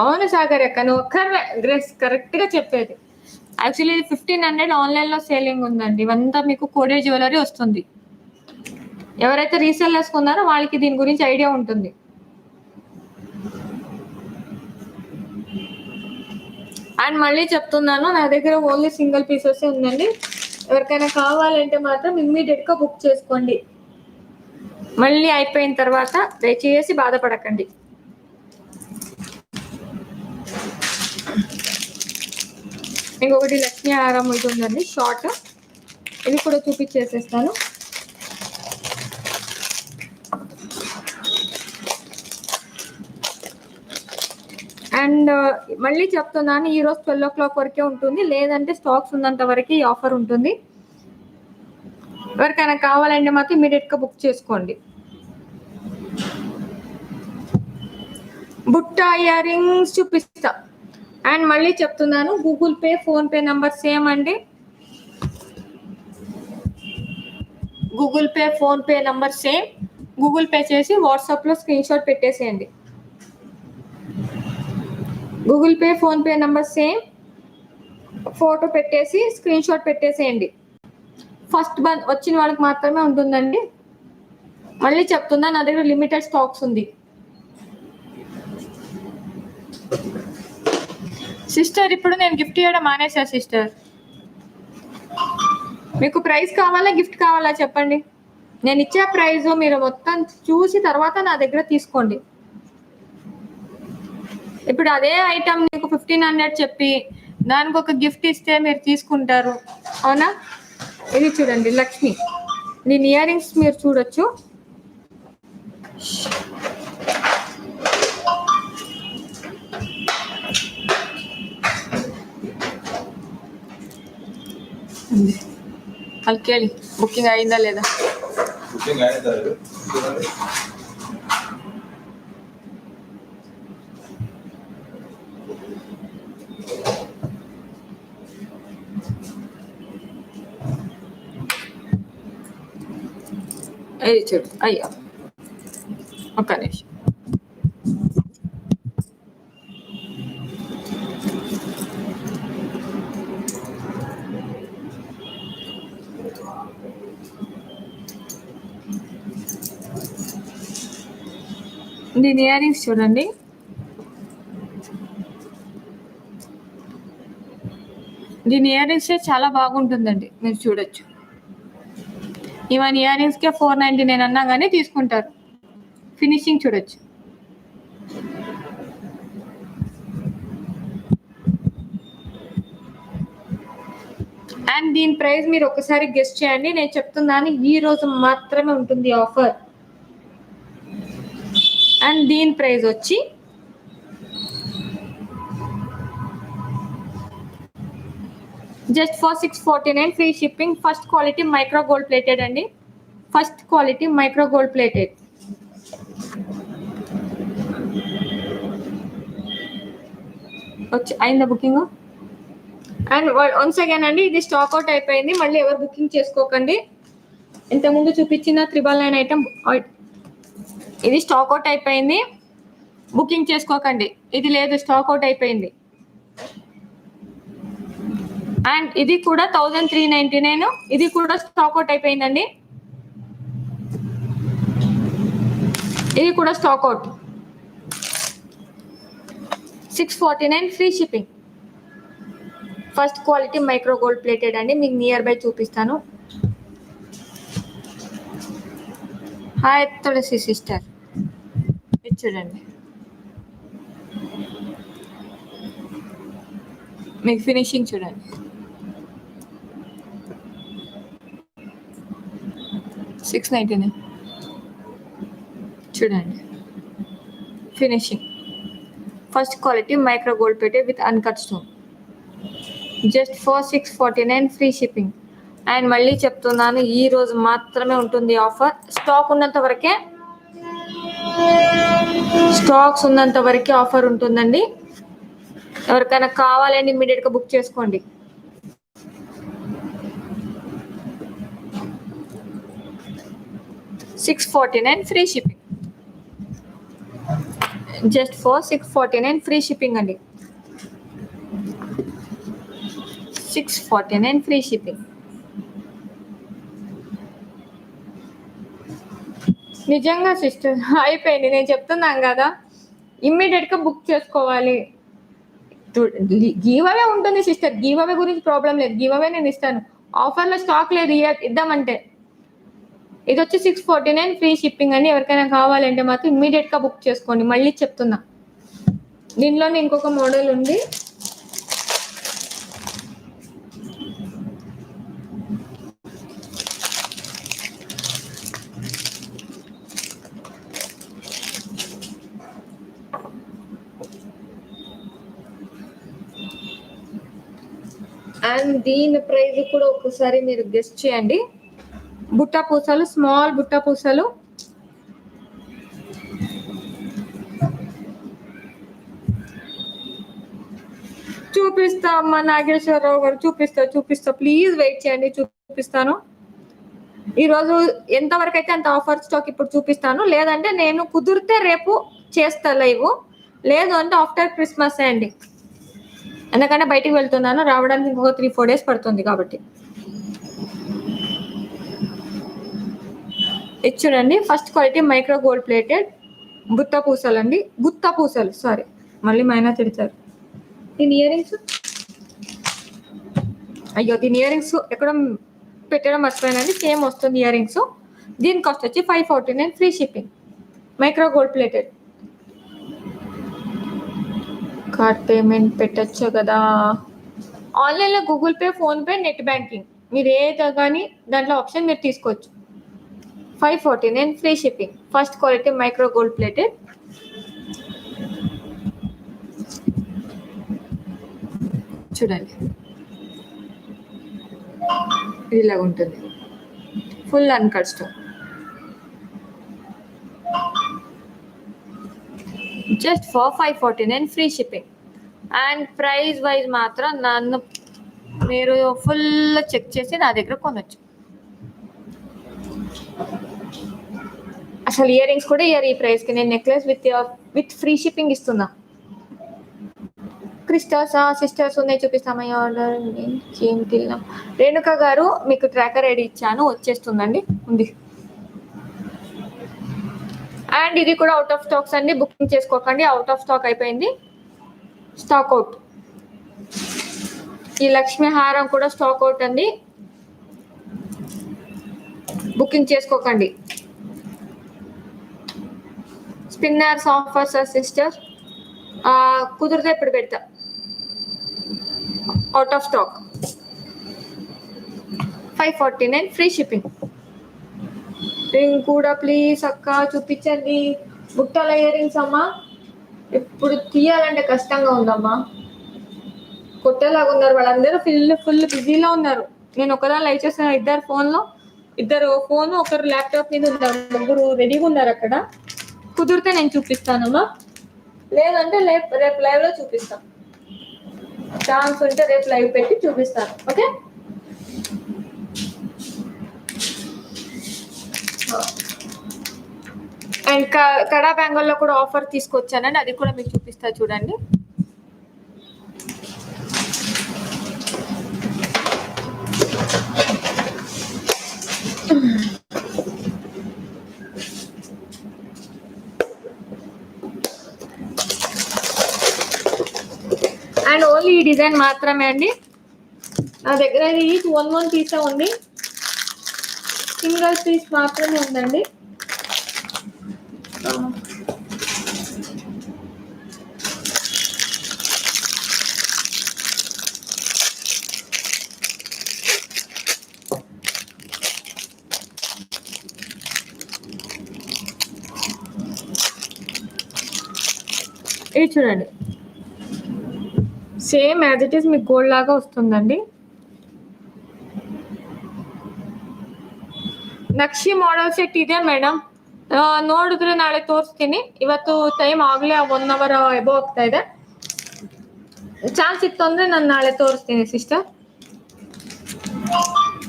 అవును సాగర్ అక్క, నువ్వు ఒక్క డ్రెస్ కరెక్ట్గా చెప్పేది. యాక్చువల్లీ ఇది 1500 ఆన్లైన్లో సేలింగ్ ఉందండి. ఇవంతా మీకు కోడెడ్ జ్యువెలరీ వస్తుంది. ఎవరైతే రీసెల్లర్స్ ఉన్నారో వాళ్ళకి దీని గురించి ఐడియా ఉంటుంది. అండ్ మళ్ళీ చెప్తున్నాను, నా దగ్గర ఓన్లీ సింగిల్ పీసెస్ ఉందండి. ఎవరికైనా కావాలంటే మాత్రం ఇమ్మీడియట్గా బుక్ చేసుకోండి. మళ్ళీ అయిపోయిన తర్వాత దయచేసి బాధపడకండి. ఇంకొకటి లక్ష్మీ హారం ఇది ఉందండి షార్ట్, ఇది కూడా చూపించేసేస్తాను. అండ్ మళ్ళీ చెప్తున్నాను, ఈరోజు 12 o'clock వరకే ఉంటుంది, లేదంటే స్టాక్స్ ఉన్నంత వరకు ఈ ఆఫర్ ఉంటుంది. ఎవరికైనా కావాలంటే మాత్రం ఇమీడియట్గా బుక్ చేసుకోండి. బుట్ట ఇయర్ రింగ్స్ చూపిస్తా. అండ్ మళ్ళీ చెప్తున్నాను, Google Pay PhonePe number same అండి. Google Pay PhonePe number same. Google Pay చేసి వాట్సాప్లో స్క్రీన్ షాట్ పెట్టేసేయండి. Google Pay PhonePe number same, photo పెట్టేసి స్క్రీన్ షాట్ పెట్టేసేయండి. ఫస్ట్ వచ్చిన వాళ్ళకి మాత్రమే ఉంటుందండి. మళ్ళీ చెప్తున్నా, నా దగ్గర లిమిటెడ్ స్టాక్స్ ఉంది. సిస్టర్ ఇప్పుడు నేను గిఫ్ట్ ఇవ్వడం మానేసా సిస్టర్. మీకు ప్రైస్ కావాలా గిఫ్ట్ కావాలా చెప్పండి. నేను ఇచ్చే ప్రైజ్ మీరు మొత్తం చూసి తర్వాత నా దగ్గర తీసుకోండి. ఇప్పుడు అదే ఐటమ్ మీకు 1500 చెప్పి దానికి ఒక గిఫ్ట్ ఇస్తే మీరు తీసుకుంటారు, అవునా? ఇది చూడండి లక్ష్మి, దీని ఇయర్ రింగ్స్ మీరు చూడొచ్చు. వాళ్ళు కేಳಿ బుకింగ్ అయిందా లేదా. బుకింగ్ అయిందా చూడండి. ఇది చూడు. అయ్యో ఒక్క నిమిషం. దీని ఇయర్ రింగ్స్ చూడండి. దీని ఇయర్ రింగ్స్ చాలా బాగుంటుందండి, మీరు చూడొచ్చు. ఈవెన్ ఇయర్ రింగ్స్కే 499 అన్నా కానీ తీసుకుంటారు. ఫినిషింగ్ చూడొచ్చు. అండ్ దీని ప్రైస్ మీరు ఒకసారి గెస్ట్ చేయండి. నేను చెప్తున్నాను, ఈ రోజు మాత్రమే ఉంటుంది ఆఫర్. అండ్ దీని ప్రైస్ వచ్చి just for 649 free shipping. First quality micro gold plated అండి. First quality micro gold plated. వచ్చి అయిందా బుకింగ్? అండ్ వన్స్ అగైన్ అండి, ఇది స్టాక్ అవుట్ అయిపోయింది. మళ్ళీ ఎవరు బుకింగ్ చేసుకోకండి. ఇంతకుముందు చూపించిన 999 ఐటమ్ ఇది స్టాక్ అవుట్ అయిపోయింది, బుకింగ్ చేసుకోకండి. ఇది లేదు, స్టాక్ అవుట్ అయిపోయింది. అండ్ ఇది కూడా 1399, ఇది కూడా స్టాక్ అవుట్ అయిపోయిందండి. ఇది కూడా stock out. 649 free shipping. First quality micro gold plated అండి. మీకు నియర్ బై చూపిస్తాను. హాయ్ తులసి సిస్టర్, ఇది చూడండి. మీకు ఫినిషింగ్ చూడండి. 699 చూడండి finishing. First quality micro gold plated with uncut stone. Just for 649 free shipping. And మళ్ళీ చెప్తున్నాను, ఈ రోజు మాత్రమే ఉంటుంది ఆఫర్. స్టాక్స్ ఉన్నంత వరకే ఆఫర్ ఉంటుందండి. ఎవరికైనా కావాలండి ఇమ్మీడియట్గా బుక్ చేసుకోండి. $649 free shipping. Just for 649 free shipping అండి. 649 ఫ్రీ షిప్పింగ్. నిజంగా సిస్టర్ అయిపోయింది, నేను చెప్తున్నాను కదా, ఇమ్మీడియట్గా బుక్ చేసుకోవాలి. గివ్ అవే ఉంటుంది సిస్టర్, గివ్ అవే గురించి ప్రాబ్లం లేదు, గివ్ అవే నేను ఇస్తాను. ఆఫర్లో స్టాక్ లేదు ఇద్దామంటే. ఇది వచ్చి 649 ఫ్రీ షిప్పింగ్ అండి. ఎవరికైనా కావాలంటే మాత్రం ఇమ్మీడియట్గా బుక్ చేసుకోండి. మళ్ళీ చెప్తున్నా, దీనిలోనే ఇంకొక మోడల్ ఉంది. అండ్ దీని ప్రైస్ కూడా ఒకసారి మీరు గెస్ట్ చేయండి. బుట్ట పూసలు, స్మాల్ బుట్ట పూసలు. చూపిస్తా అమ్మా నాగేశ్వరరావు గారు, చూపిస్తా ప్లీజ్ వెయిట్ చేయండి, చూపిస్తాను. ఈరోజు ఎంతవరకు అయితే అంత ఆఫర్ స్టాక్ ఇప్పుడు చూపిస్తాను. లేదంటే నేను కుదిరితే రేపు చేస్తా లైవ్, లేదు అంటే ఆఫ్టర్ క్రిస్మస్ అండి. ఎందుకంటే బయటికి వెళ్తున్నాను, రావడానికి ఇంకొక 3-4 డేస్ పడుతుంది కాబట్టి. ఇది చూడండి, first quality micro gold plated గుత్త పూసలు సారీ, మళ్ళీ మైనా తిడతారు. దీని ఇయర్ రింగ్స్, దీని ఇయర్ రింగ్స్ ఎక్కడ పెట్టడం మర్చిపోయానండి. సేమ్ వస్తుంది ఇయర్ రింగ్స్. దీని కాస్ట్ వచ్చి 549 free shipping. Micro gold plated. Card payment పెట్టచ్చు కదా, ఆన్లైన్లో Google Pay, PhonePe, net banking మీరు ఏదో కానీ దాంట్లో ఆప్షన్ మీరు తీసుకోవచ్చు. 549 free shipping. First quality micro gold plated. చూడండి ఇలాగ ఉంటుంది, full uncut stone. Just for 549 free shipping. And price wise మాత్రం నన్ను మీరు ఫుల్ చెక్ చేసి నా దగ్గర కొనొచ్చు. అసలు ఇయర్ రింగ్స్ కూడా ఈ ప్రైస్కి నేను నెక్లెస్ విత్ ఫ్రీ షిప్పింగ్ ఇస్తున్నా. క్రిస్టల్స్ సిస్టర్స్ ఉన్నాయి, చూపిస్తామా ఆర్డర్ ఏం తిన్నాం. రేణుక గారు మీకు ట్రాకర్ ఐడి ఇచ్చాను, వచ్చేస్తుందండి, ఉంది. అండ్ ఇది కూడా అవుట్ ఆఫ్ స్టాక్స్ అండి, బుకింగ్ చేసుకోకండి, అవుట్ ఆఫ్ స్టాక్ అయిపోయింది, స్టాక్ అవుట్. ఈ లక్ష్మీ హారం కూడా స్టాక్ అవుట్ అండి, బుకింగ్ చేసుకోకండి. స్పిన్నర్స్ ఆఫర్స్ సిస్టర్ కుదిరితే ఇప్పుడు పెడతా, out of stock. 549 free shipping. Ring కూడా ప్లీజ్ అక్క చూపించండి. బుట్టల ఇయర్ రింగ్స్ అమ్మా, ఇప్పుడు తీయాలంటే కష్టంగా ఉందమ్మా, కొట్టేలాగా ఉన్నారు వాళ్ళందరూ, ఫుల్ బిజీలో ఉన్నారు. నేను ఒకదాని లైవ్ చేస్తాను, ఇద్దరు ఫోన్ ఒకరు ల్యాప్టాప్ మీద ఉన్నారు, ముగ్గురు రెడీగా ఉన్నారు అక్కడ. కుదిరితే నేను చూపిస్తానమ్మా, లేదంటే రేపు లైవ్ లో చూపిస్తాను. ఛాన్స్ ఉంటే రేపు లైవ్ పెట్టి చూపిస్తాను, ఓకే. అండ్ కడా బ్యాంగిల్లో కూడా ఆఫర్ తీసుకొచ్చానండి, అది కూడా మీకు చూపిస్తా చూడండి. అండ్ ఓన్లీ ఈ డిజైన్ మాత్రమే అండి నా దగ్గర, ఈచ్ 1 పీసే ఉంది, సింగిల్ పీస్ మాత్రమే ఉందండి. ఇది చూడండి, సేమ్ యాజ్ ఇట్ ఈస్ మీకు గోల్డ్ లాగా వస్తుందండి. ನಕ್ಷಿ ಮಾಡೆಲ್ ಸೆಟ್ ಇದೆ ಮೇಡಮ್. ನೋಡಿದ್ರೆ ನಾಳೆ ತೋರಿಸ್ತೀನಿ. ಇವತ್ತು ಟೈಮ್ ಆಗಲೇ 1 ಅವರ್ ಎಬೋ ಆಗ್ತಾ ಇದೆ. ಚಾನ್ಸ್ ಇತ್ತು ಅಂದ್ರೆ ನಾನು ನಾಳೆ ತೋರಿಸ್ತೀನಿ ಸಿಸ್ಟರ್.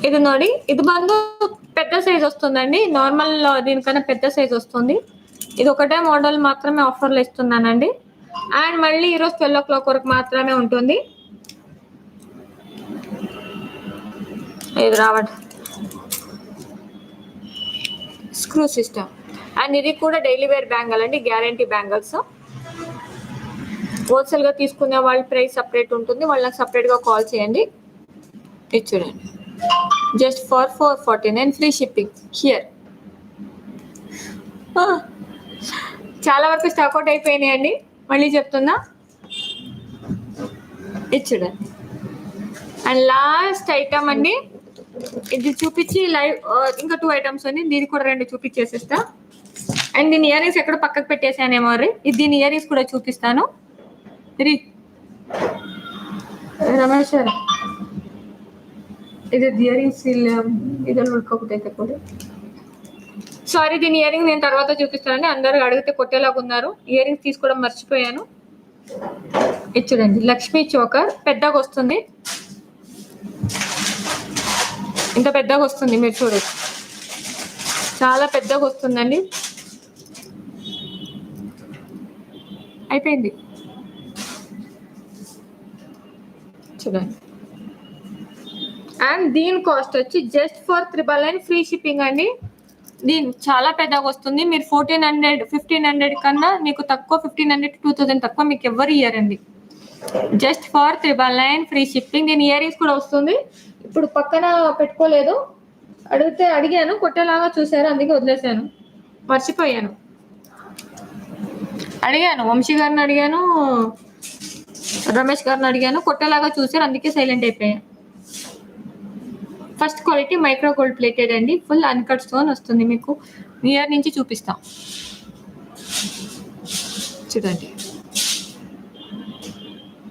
ఇది ನೋಡಿ, ఇది ಬಂದು పెద్ద సైజ్ వస్తుందండి. నార్మల్ దీనికన్నా పెద్ద సైజ్ వస్తుంది. ఇది ఒకటే మోడల్ మాత్రమే ఆఫర్లో ఇస్తున్నానండి. అండ్ మళ్ళీ ఈరోజు 12 o'clock వరకు మాత్రమే ఉంటుంది. ఇది రావడం స్క్రూ సిస్టమ్. అండ్ ఇది కూడా డైలీ వేర్ బ్యాంగిల్ అండి, గ్యారంటీ బ్యాంగిల్స్. హోల్సేల్గా తీసుకునే వాళ్ళ ప్రైస్ సపరేట్ ఉంటుంది, వాళ్ళకి సపరేట్గా కాల్ చేయండి. ఇది చూడండి, just for 449 free shipping here. చాలా వరకు స్టాక్అవుట్ అయిపోయినాయండి, మళ్ళీ చెప్తున్నా. ఇది చూడండి. అండ్ లాస్ట్ ఐటమ్ అండి, ఇది చూపించి లైవ్ ఇంకా 2 ఐటమ్స్ అండి, దీనికి కూడా 2 చూపించేసిస్తా. అండ్ దీని ఇయర్ రింగ్స్ ఎక్కడ పక్కకు పెట్టేసానేమో ఇది, దీని ఇయర్ రింగ్స్ కూడా చూపిస్తాను. ರಮೇಶ್ ಇದು ఇయరింగ్స్ ఇదని ఉడకపోతే కూడా సారీ, దీని ఇయరింగ్ నేను తర్వాత చూపిస్తానండి. అందరూ అడిగితే కొట్టేలాగా ఉన్నారు. ఇయరింగ్స్ తీసుకోవడం మర్చిపోయాను. ఇది చూడండి, లక్ష్మీ చోకర్ పెద్దగా వస్తుంది, ఇంత పెద్దగా వస్తుంది, మీరు చూడొచ్చు. చాలా పెద్దగా వస్తుందండి. అయిపోయింది చూడండి. అండ్ దీని కాస్ట్ వచ్చి జస్ట్ ఫర్ 999 ఫ్రీ షిప్పింగ్ అండి. దీని చాలా పెద్దగా వస్తుంది. మీరు 1400 1500 కన్నా మీకు తక్కువ, 1500 2000 తక్కువ మీకు ఎవరు ఇయ్యారండి. Just for 999 free shipping. దీని ఇయర్ రింగ్స్ కూడా వస్తుంది. ఇప్పుడు పక్కన పెట్టుకోలేదు, అడిగాను కొట్టేలాగా చూసారు, అందుకే వదిలేసాను, మర్చిపోయాను. అడిగాను వంశీ గారిని, అడిగాను రమేష్ గారిని, అడిగాను కొట్టేలాగా చూసారు, అందుకే సైలెంట్ అయిపోయాను. First quality micro gold plated అండి, ఫుల్ అన్కట్ స్టోన్ వస్తుంది. మీకు నియర్ నుంచి చూపిస్తాం చూడండి,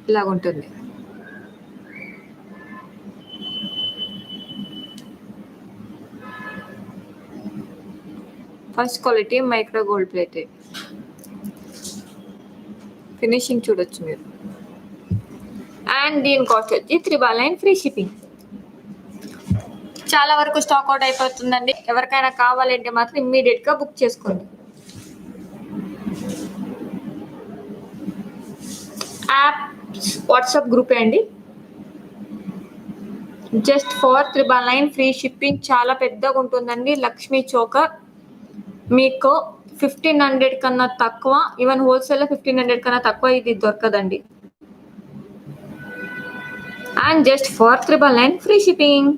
ఇలాగుంటుంది. First quality micro gold plated, finishing చూడొచ్చు మీరు. అండ్ దీని కాస్ట్ వచ్చి 999 ఫ్రీ షిప్పింగ్. చాలా వరకు స్టాక్ అవుట్ అయిపోతుందండి. ఎవరికైనా కావాలంటే మాత్రం ఇమ్మీడియట్ గా బుక్ చేసుకోండి. యాప్ వాట్సాప్ గ్రూపే అండి. Just for 999 free shipping. చాలా పెద్దగా ఉంటుందండి. లక్ష్మీ చోకర్ మీకు 1500 కన్నా తక్కువ, ఈవెన్ హోల్సేల్ 1500 కన్నా తక్కువ ఇది దొరకదండి. And just for 999 free shipping.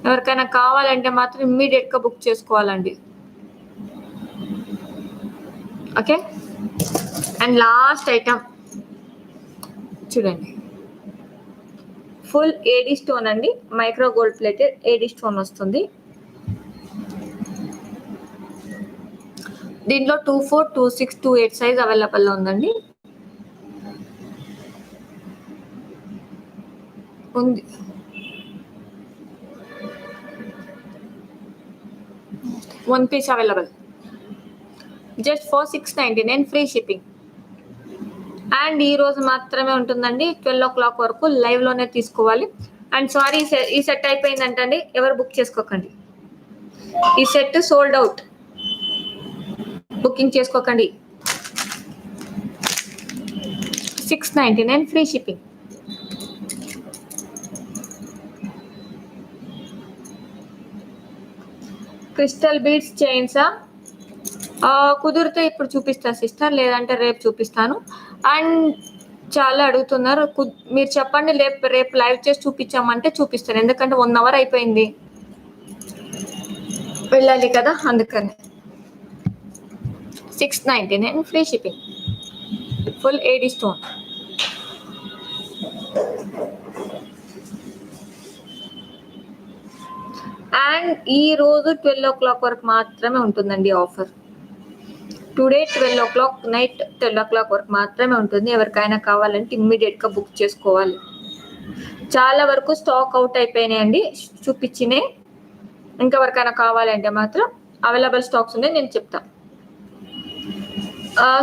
ఎవరికైనా కావాలంటే మాత్రం ఇమ్మీడియట్ గా బుక్ చేసుకోవాలండి. ఓకే. అండ్ లాస్ట్ ఐటమ్ చూడండి, ఫుల్ ఏడీ స్టోన్ అండి, micro gold plated AD stone వస్తుంది. దీంట్లో 24, 26, 28 సైజ్ అవైలబుల్ ఉందండి. ఉంది. One piece available just for 699 free shipping. And ఈ రోజు మాత్రమే ఉంటుందండి, 12 o'clock వరకు లైవ్ లోనే తీసుకోవాలి. అండ్ సారీ, ఈ సెట్ అయిపోయిందంటండి, ఎవరు బుక్ చేసుకోకండి. ఈ సెట్ సోల్డ్ అవుట్, బుకింగ్ చేసుకోకండి. 699 ఫ్రీ షిప్పింగ్. క్రిస్టల్ బీడ్స్ చైన్సా కుదిరితే ఇప్పుడు చూపిస్తాను సిస్టర్, లేదంటే రేపు చూపిస్తాను. అండ్ చాలా అడుగుతున్నారు, మీరు చెప్పండి, రేపు లైవ్ చేసి చూపించామంటే చూపిస్తాను. ఎందుకంటే 1 hour అయిపోయింది, వెళ్ళాలి కదా, అందుకని. 699 free shipping, full AD stone. And ఈ రోజు 12 o'clock వరకు మాత్రమే ఉంటుందండి offer. Today 12 o'clock night 12 o'clock వరకు మాత్రమే ఉంటుంది. ఎవరికైనా కావాలంటే ఇమ్మీడియట్గా బుక్ చేసుకోవాలి. చాలా వరకు స్టాక్ అవుట్ అయిపోయినాయండి చూపించినాయి. ఇంకా ఎవరికైనా కావాలంటే మాత్రం అవైలబుల్ స్టాక్స్ ఉన్నాయి, నేను చెప్తాను.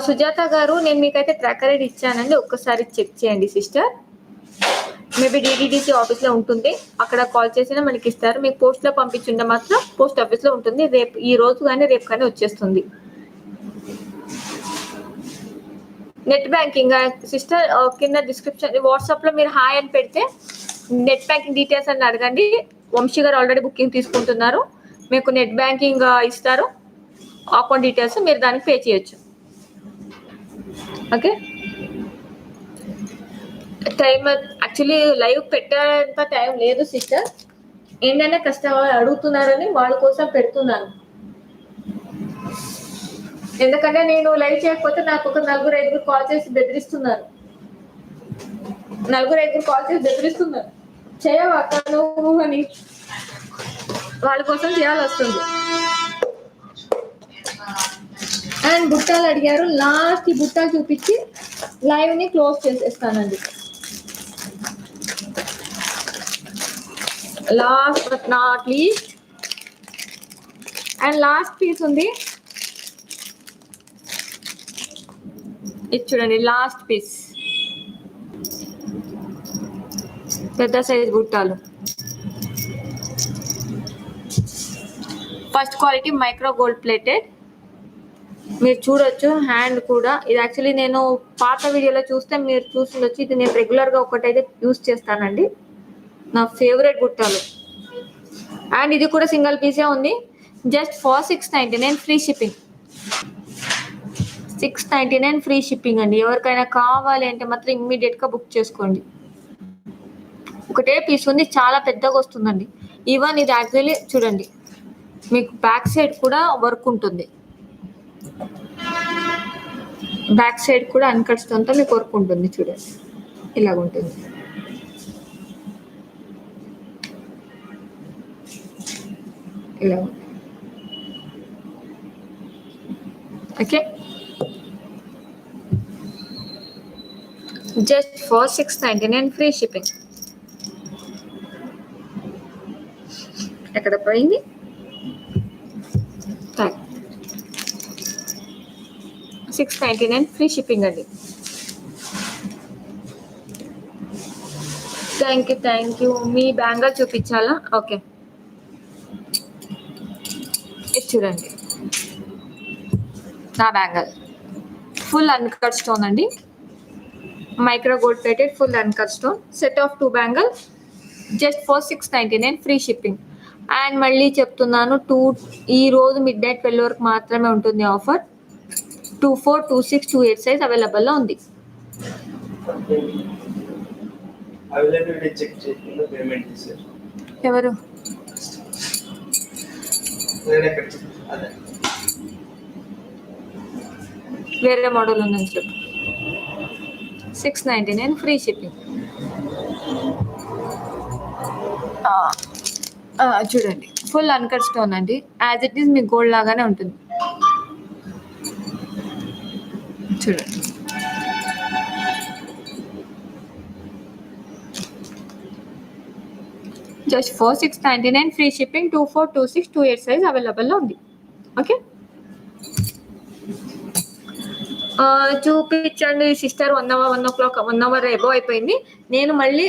సుజాత గారు, నేను మీకైతే ట్రాకర్ ఐడి ఇచ్చానండి, ఒక్కసారి చెక్ చేయండి సిస్టర్. మేబీ డిడిడిసి ఆఫీస్లో ఉంటుంది, అక్కడ కాల్ చేసినా మనకి ఇస్తారు. మీకు పోస్ట్లో పంపించుంటే మాత్రం పోస్ట్ ఆఫీస్లో ఉంటుంది. రేపు ఈ రోజు కానీ రేపు కానీ వచ్చేస్తుంది. నెట్ బ్యాంకింగ్ సిస్టర్ కింద డిస్క్రిప్షన్ వాట్సాప్లో మీరు హాయ్ అని పెడితే నెట్ బ్యాంకింగ్ డీటెయిల్స్ అని అడగండి. వంశీ గారు ఆల్రెడీ బుకింగ్ తీసుకుంటున్నారు, మీకు నెట్ బ్యాంకింగ్ ఇస్తారు, అకౌంట్ డీటెయిల్స్ మీరు దానికి పే చేయొచ్చు. ఓకే, టైం యాక్చువల్లీ లైవ్ పెట్టేంత టైం లేదు సిస్టర్, ఏంటంటే కస్టమర్ అడుగుతున్నారని వాళ్ళ కోసం పెడుతున్నాను. ఎందుకంటే నేను లైవ్ చేయకపోతే నాకు ఒక 4-5 కాల్ చేసి బెదిరిస్తున్నారు. చేయవా నువ్వు అని వాళ్ళ కోసం చేయాల్సి వస్తుంది. అండ్ బుట్టాలు అడిగారు, లాస్ట్ బుట్టాలు చూపించి లైవ్ ని క్లోజ్ చేసేస్తానండి. Last but not least and last piece ఉంది, ఇది చూడండి. లాస్ట్ పీస్ పెద్ద సైజ్ బుట్టాలు, first quality micro gold plated. మీరు చూడొచ్చు హ్యాండ్ కూడా. ఇది యాక్చువల్లీ నేను పాత వీడియోలో చూస్తే మీరు చూసిండొచ్చు, ఇది నేను రెగ్యులర్గా ఒకటైతే యూస్ చేస్తానండి, నా ఫేవరెట్ బుట్టాలు. అండ్ ఇది కూడా సింగిల్ పీసే ఉంది, just for 699 free shipping. 699 free shipping అండి. ఎవరికైనా కావాలి అంటే మాత్రం ఇమ్మీడియట్గా బుక్ చేసుకోండి. ఒకటే పీస్ ఉంది, చాలా పెద్దగా వస్తుందండి. ఈవెన్ ఇది యాక్చువల్లీ చూడండి, మీకు బ్యాక్ సైడ్ కూడా వర్క్ ఉంటుంది, బ్యాక్ సైడ్ కూడా అన్కట్ స్టోన్తో మీకు వర్క్ ఉంటుంది. చూడండి ఇలాగ ఉంటుంది. ఇలా okay, just for 699 free shipping. ఎక్కడ పోయింది? 699 ఫ్రీ షిప్పింగ్ అండి. Thank you. మీ బ్యాంగల్ చూపించాలా? ఓకే, ఇది చూడండి నా బ్యాంగల్, ఫుల్ అన్కట్ స్టోన్ అండి, micro gold plated full uncut stone, set of 2 bangle, just for 699 free shipping. And మళ్ళీ చెప్తున్నాను, ఈ రోజు మిడ్ నైట్ 12 వరకు మాత్రమే ఉంటుంది ఆఫర్. 24, 26, 28 సైజ్ అవైలబుల్లో ఉంది. ఎవరు? వేరే మోడల్ ఉందని చెప్పు. 699 ఫ్రీ షిప్పింగ్. చూడండి ఫుల్ అన్కట్ స్టోన్ అండి, as it is me gold లాగానే ఉంటుంది. చూడండి just for 699 free shipping. 24, 26, 28 size అవైలబుల్లో ఉంది. ఓకే, చూపించండి సిస్టర్. 1 hour ఎబో అయిపోయింది. నేను మళ్ళీ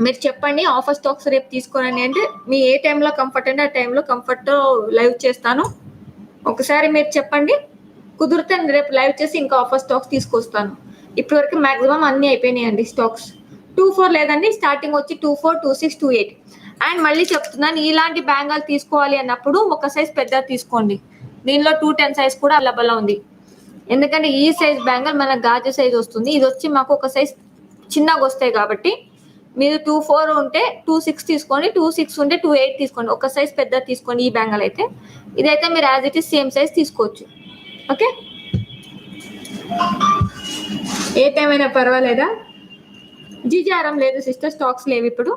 మీరు చెప్పండి ఆఫర్ స్టాక్స్ రేపు తీసుకోనండి అంటే మీ ఏ టైంలో కంఫర్ట్ అంటే ఆ టైంలో కంఫర్ట్తో లైవ్ చేస్తాను. ఒకసారి మీరు చెప్పండి, కుదిరితే రేపు లైవ్ చేసి ఇంకా ఆఫర్ స్టాక్స్ తీసుకొస్తాను. ఇప్పటివరకు మ్యాక్సిమం అన్నీ అయిపోయినాయండి స్టాక్స్. 24 లేదండి, స్టార్టింగ్ వచ్చి 24, 26, 28. అండ్ మళ్ళీ చెప్తున్నాను, ఇలాంటి బ్యాంగల్ తీసుకోవాలి అన్నప్పుడు ఒక సైజ్ పెద్ద తీసుకోండి. దీనిలో 210 సైజ్ కూడా అవైలబుల్ ఉంది. ఎందుకంటే ఈ సైజ్ బ్యాంగల్ మన గాజు సైజ్ వస్తుంది, ఇది వచ్చి మాకు ఒక సైజ్ చిన్నగా వస్తాయి. కాబట్టి మీరు 24 ఉంటే 26 తీసుకోండి, 26 ఉంటే 28 తీసుకోండి. ఒక సైజ్ పెద్ద తీసుకోండి ఈ బ్యాంగల్ అయితే. ఇదైతే మీరు as it is same size తీసుకోవచ్చు. ఓకే, ఏ టైం అయినా పర్వాలేదా? జీజారం లేదు సిస్టర్, స్టాక్స్ లేవు ఇప్పుడు.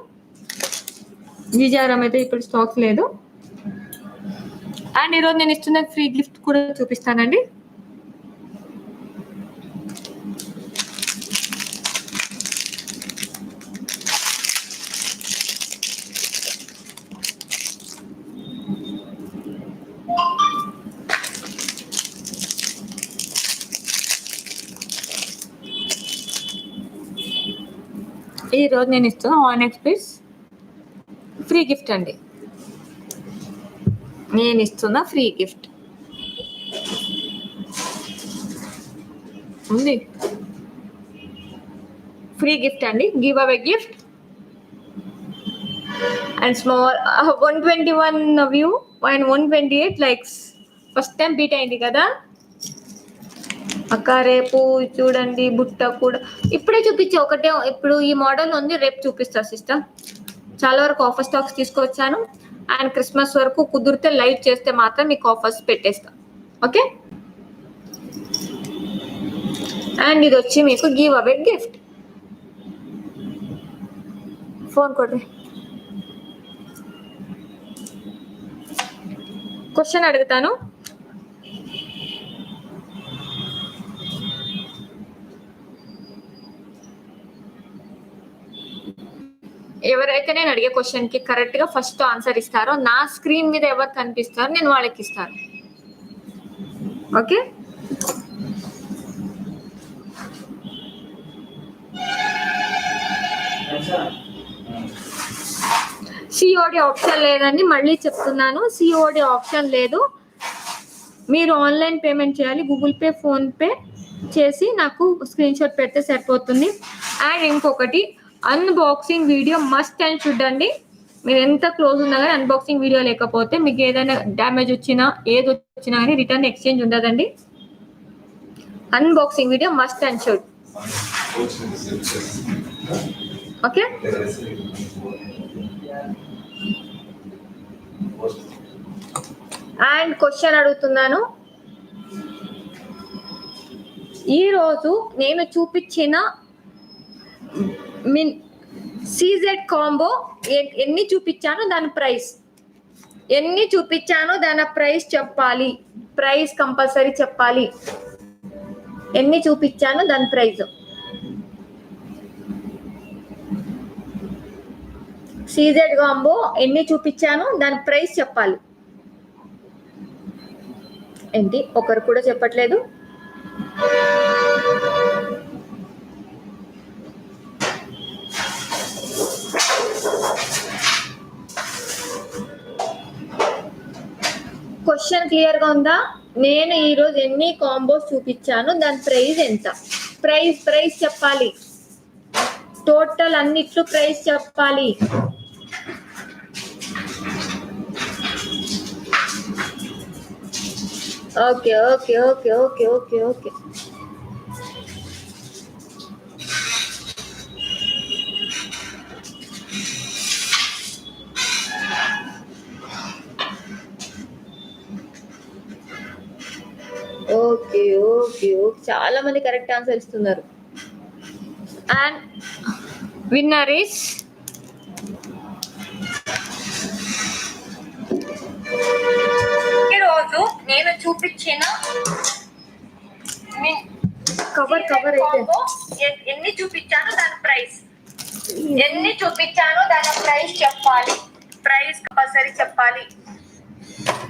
జీజారం అయితే ఇప్పుడు స్టాక్స్ లేదు. అండ్ ఈరోజు నేను ఇస్తున్న ఫ్రీ గిఫ్ట్ కూడా చూపిస్తానండి. ఈరోజు నేను ఇస్తున్నా ఆన్ ఎక్స్ప్రెస్ ఫ్రీ గిఫ్ట్ అండి. నేను ఇస్తున్న ఫ్రీ గిఫ్ట్ ఉంది. ఫ్రీ గిఫ్ట్ అండి, give away gift and small 121 view and 128 likes. First time beat అయింది కదా అక్క. రేపు చూడండి బుట్ట కూడా ఇప్పుడే చూపించే ఒకటే, ఇప్పుడు ఈ మోడల్ ఉంది, రేపు చూపిస్తా సిస్టర్. చాలా వరకు ఆఫర్ స్టాక్స్ తీసుకొచ్చాను అండ్ క్రిస్మస్ వరకు కుదిరితే లైవ్ చేస్తే మాత్రం మీకు ఆఫర్స్ పెట్టేస్తా. ఓకే, అండ్ ఇది వచ్చి మీకు గివ్ అవే గిఫ్ట్. ఫోన్ కొట్టు. క్వశ్చన్ అడుగుతాను, ఎవరైతే నేను అడిగే క్వశ్చన్ కి కరెక్ట్ గా ఫస్ట్ ఆన్సర్ ఇస్తారో నా స్క్రీన్ మీద ఎవరు కనిపిస్తారో నేను వాళ్ళకి ఇస్తాను. ఓకే, సిఓడి ఆప్షన్ లేదండి, మళ్ళీ చెప్తున్నాను, సిఓడి ఆప్షన్ లేదు. మీరు ఆన్లైన్ పేమెంట్ చేయాలి, గూగుల్ పే, ఫోన్ పే చేసి నాకు స్క్రీన్ షాట్ పెడితే సరిపోతుంది. అండ్ ఇంకొకటి, unboxing video must and should అండి. మీరు ఎంత క్లోజ్ ఉన్నా కానీ అన్బాక్సింగ్ వీడియో లేకపోతే మీకు ఏదైనా డ్యామేజ్ వచ్చినా ఏది వచ్చినా కానీ రిటర్న్ ఎక్స్చేంజ్ ఉండదండి. Unboxing video must and should. Okay, and question అడుగుతున్నాను, ఈరోజు నేను చూపించిన సీజెడ్ కాంబో ఎన్ని చూపించాను దాని ప్రైస్, ఎన్ని చూపించాను దాని ప్రైస్ చెప్పాలి. ప్రైస్ కంపల్సరీ చెప్పాలి. ఎన్ని చూపించాను దాని ప్రైస్. సీజెడ్ కాంబో ఎన్ని చూపించాను దాని ప్రైస్ చెప్పాలి. ఏంటి ఒకరు కూడా చెప్పట్లేదు? క్వశ్చన్ క్లియర్ గా ఉందా? నేను ఈరోజు ఎన్ని కాంబోస్ చూపించాను దాని ప్రైస్ ఎంత. ప్రైస్ చెప్పాలి. టోటల్ అన్నిట్లు ప్రైస్ చెప్పాలి. Okay okay okay okay okay okay okay okay okay చాలా మంది కరెక్ట్ ఆన్సర్ ఇస్తున్నారు. అండ్ విన్నర్ ఇస్ ఈరోజు నేను చూపించిన కవర్ అయితే ఎన్ని చూపించాను దాని ప్రైస్, ఎన్ని చూపించాను దాని ప్రైస్ చెప్పాలి. ప్రైస్ కంపల్సరీ చెప్పాలి.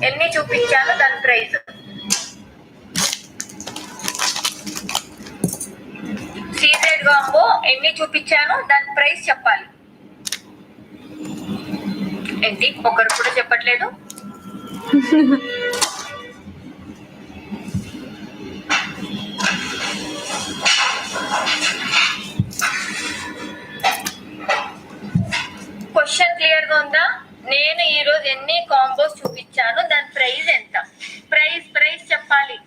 ఎన్ని చూపించాను దాని ప్రైస్. సీజెడ్ కాంబో ఎన్ని చూపించాను దాని ప్రైస్ చెప్పాలి. ఏంటి ఒకరు కూడా చెప్పట్లేదు? క్వశ్చన్ క్లియర్ గా ఉందా? నేను ఈరోజు ఎన్ని కాంబోస్ చూపించాను దాని ప్రైస్ ఎంత. ప్రైస్ చెప్పాలి.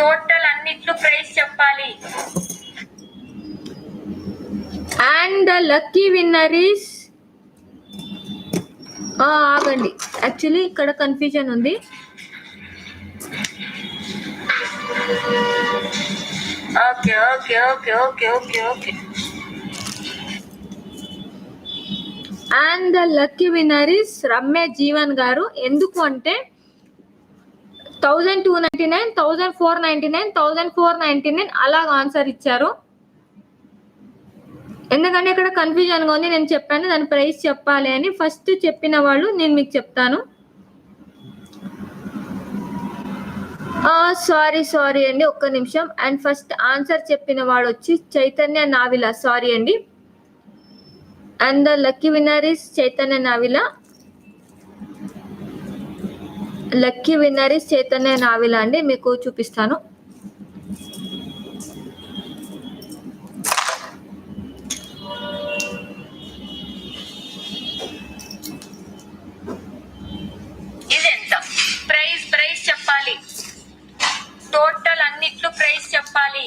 టోటల్ అన్నిట్లు ప్రైస్ చెప్పాలి. And the lucky winner is ఆగండి, యాక్చువల్లీ ఇక్కడ కన్ఫ్యూజన్ ఉంది. Okay okay okay okay okay okay and the lucky winner is Ramya Jeevan గారు. ఎందుకు అంటే 1299, 1499, 1499 అలాగ ఆన్సర్ ఇచ్చారు. ఎందుకంటే ఇక్కడ కన్ఫ్యూజన్ గా ఉంది. నేను చెప్పాను దాని ప్రైస్ చెప్పాలి అని. ఫస్ట్ చెప్పిన వాళ్ళు నేను మీకు చెప్తాను. సారీ అండి, ఒక్క నిమిషం. అండ్ ఫస్ట్ ఆన్సర్ చెప్పిన వాడు వచ్చి చైతన్య నావిలా. సారీ అండి. And the lucky winner is Chaitanya Navila. Lucky winner is Chaitanya Navila అండి, మీకు చూపిస్తాను. ఇదెంత ప్రైస్ చెప్పాలి, టోటల్ అన్నిట్లు ప్రైస్ చెప్పాలి.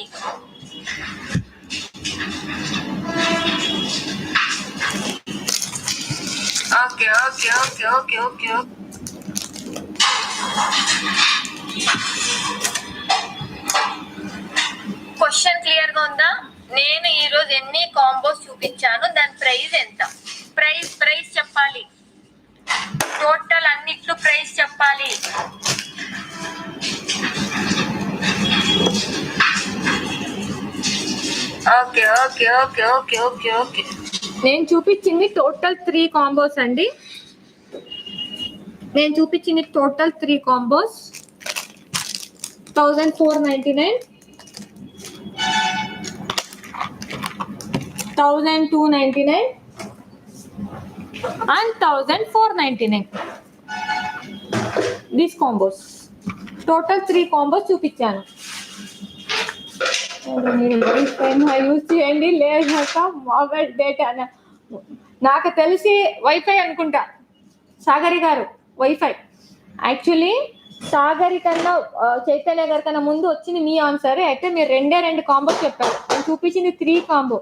Okay okay okay okay okay question clear గా ఉందా? నేను ఈ రోజు ఎన్ని కాంబోస్ చూపించాను, దాని ప్రైస్ ఎంత? ప్రైస్ చెప్పాలి, టోటల్ అన్నిట్లు ప్రైస్ చెప్పాలి. Okay okay okay okay okay okay నేను చూపించింది టోటల్ 3 కాంబోస్ అండి. నేను చూపించింది total 3 combos 1499, 1299 and 1499. These combos total 3 combos చూపించాను. యూజ్ చేయండి లేక మొబైల్ డేటా. నాకు తెలిసి వైఫై అనుకుంటా సాగరి గారు, వైఫై. యాక్చువల్లీ సాగరి కన్నా చైతన్య గారి కన్నా ముందు వచ్చింది మీ ఆన్సర్. అయితే మీరు 2 కాంబోస్ చెప్పారు, నేను చూపించింది 3 కాంబో.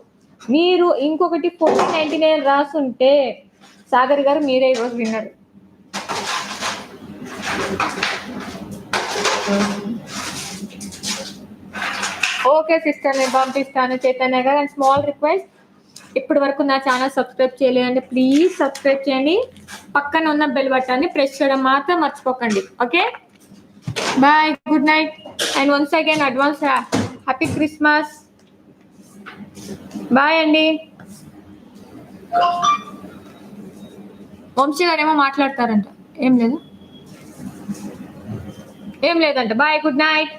మీరు ఇంకొకటి 1499 రాసుంటే సాగరి గారు మీరే ఈరోజు విన్నారు. ఓకే సిస్టర్, నేను పంపిస్తాను చైతన్య గారు. అండ్ స్మాల్ రిక్వెస్ట్, ఇప్పటి వరకు నా ఛానల్ సబ్స్క్రైబ్ చేయలేదండి, ప్లీజ్ సబ్స్క్రైబ్ చేయండి. పక్కన ఉన్న బెల్ బటన్ని ప్రెస్ చేయడం మాత్రం మర్చిపోకండి. Okay, bye, good night. And once again advance happy Christmas. Bye అండి. వంశీ గారు ఏమో మాట్లాడతారంట, ఏం లేదంట. Bye, good night.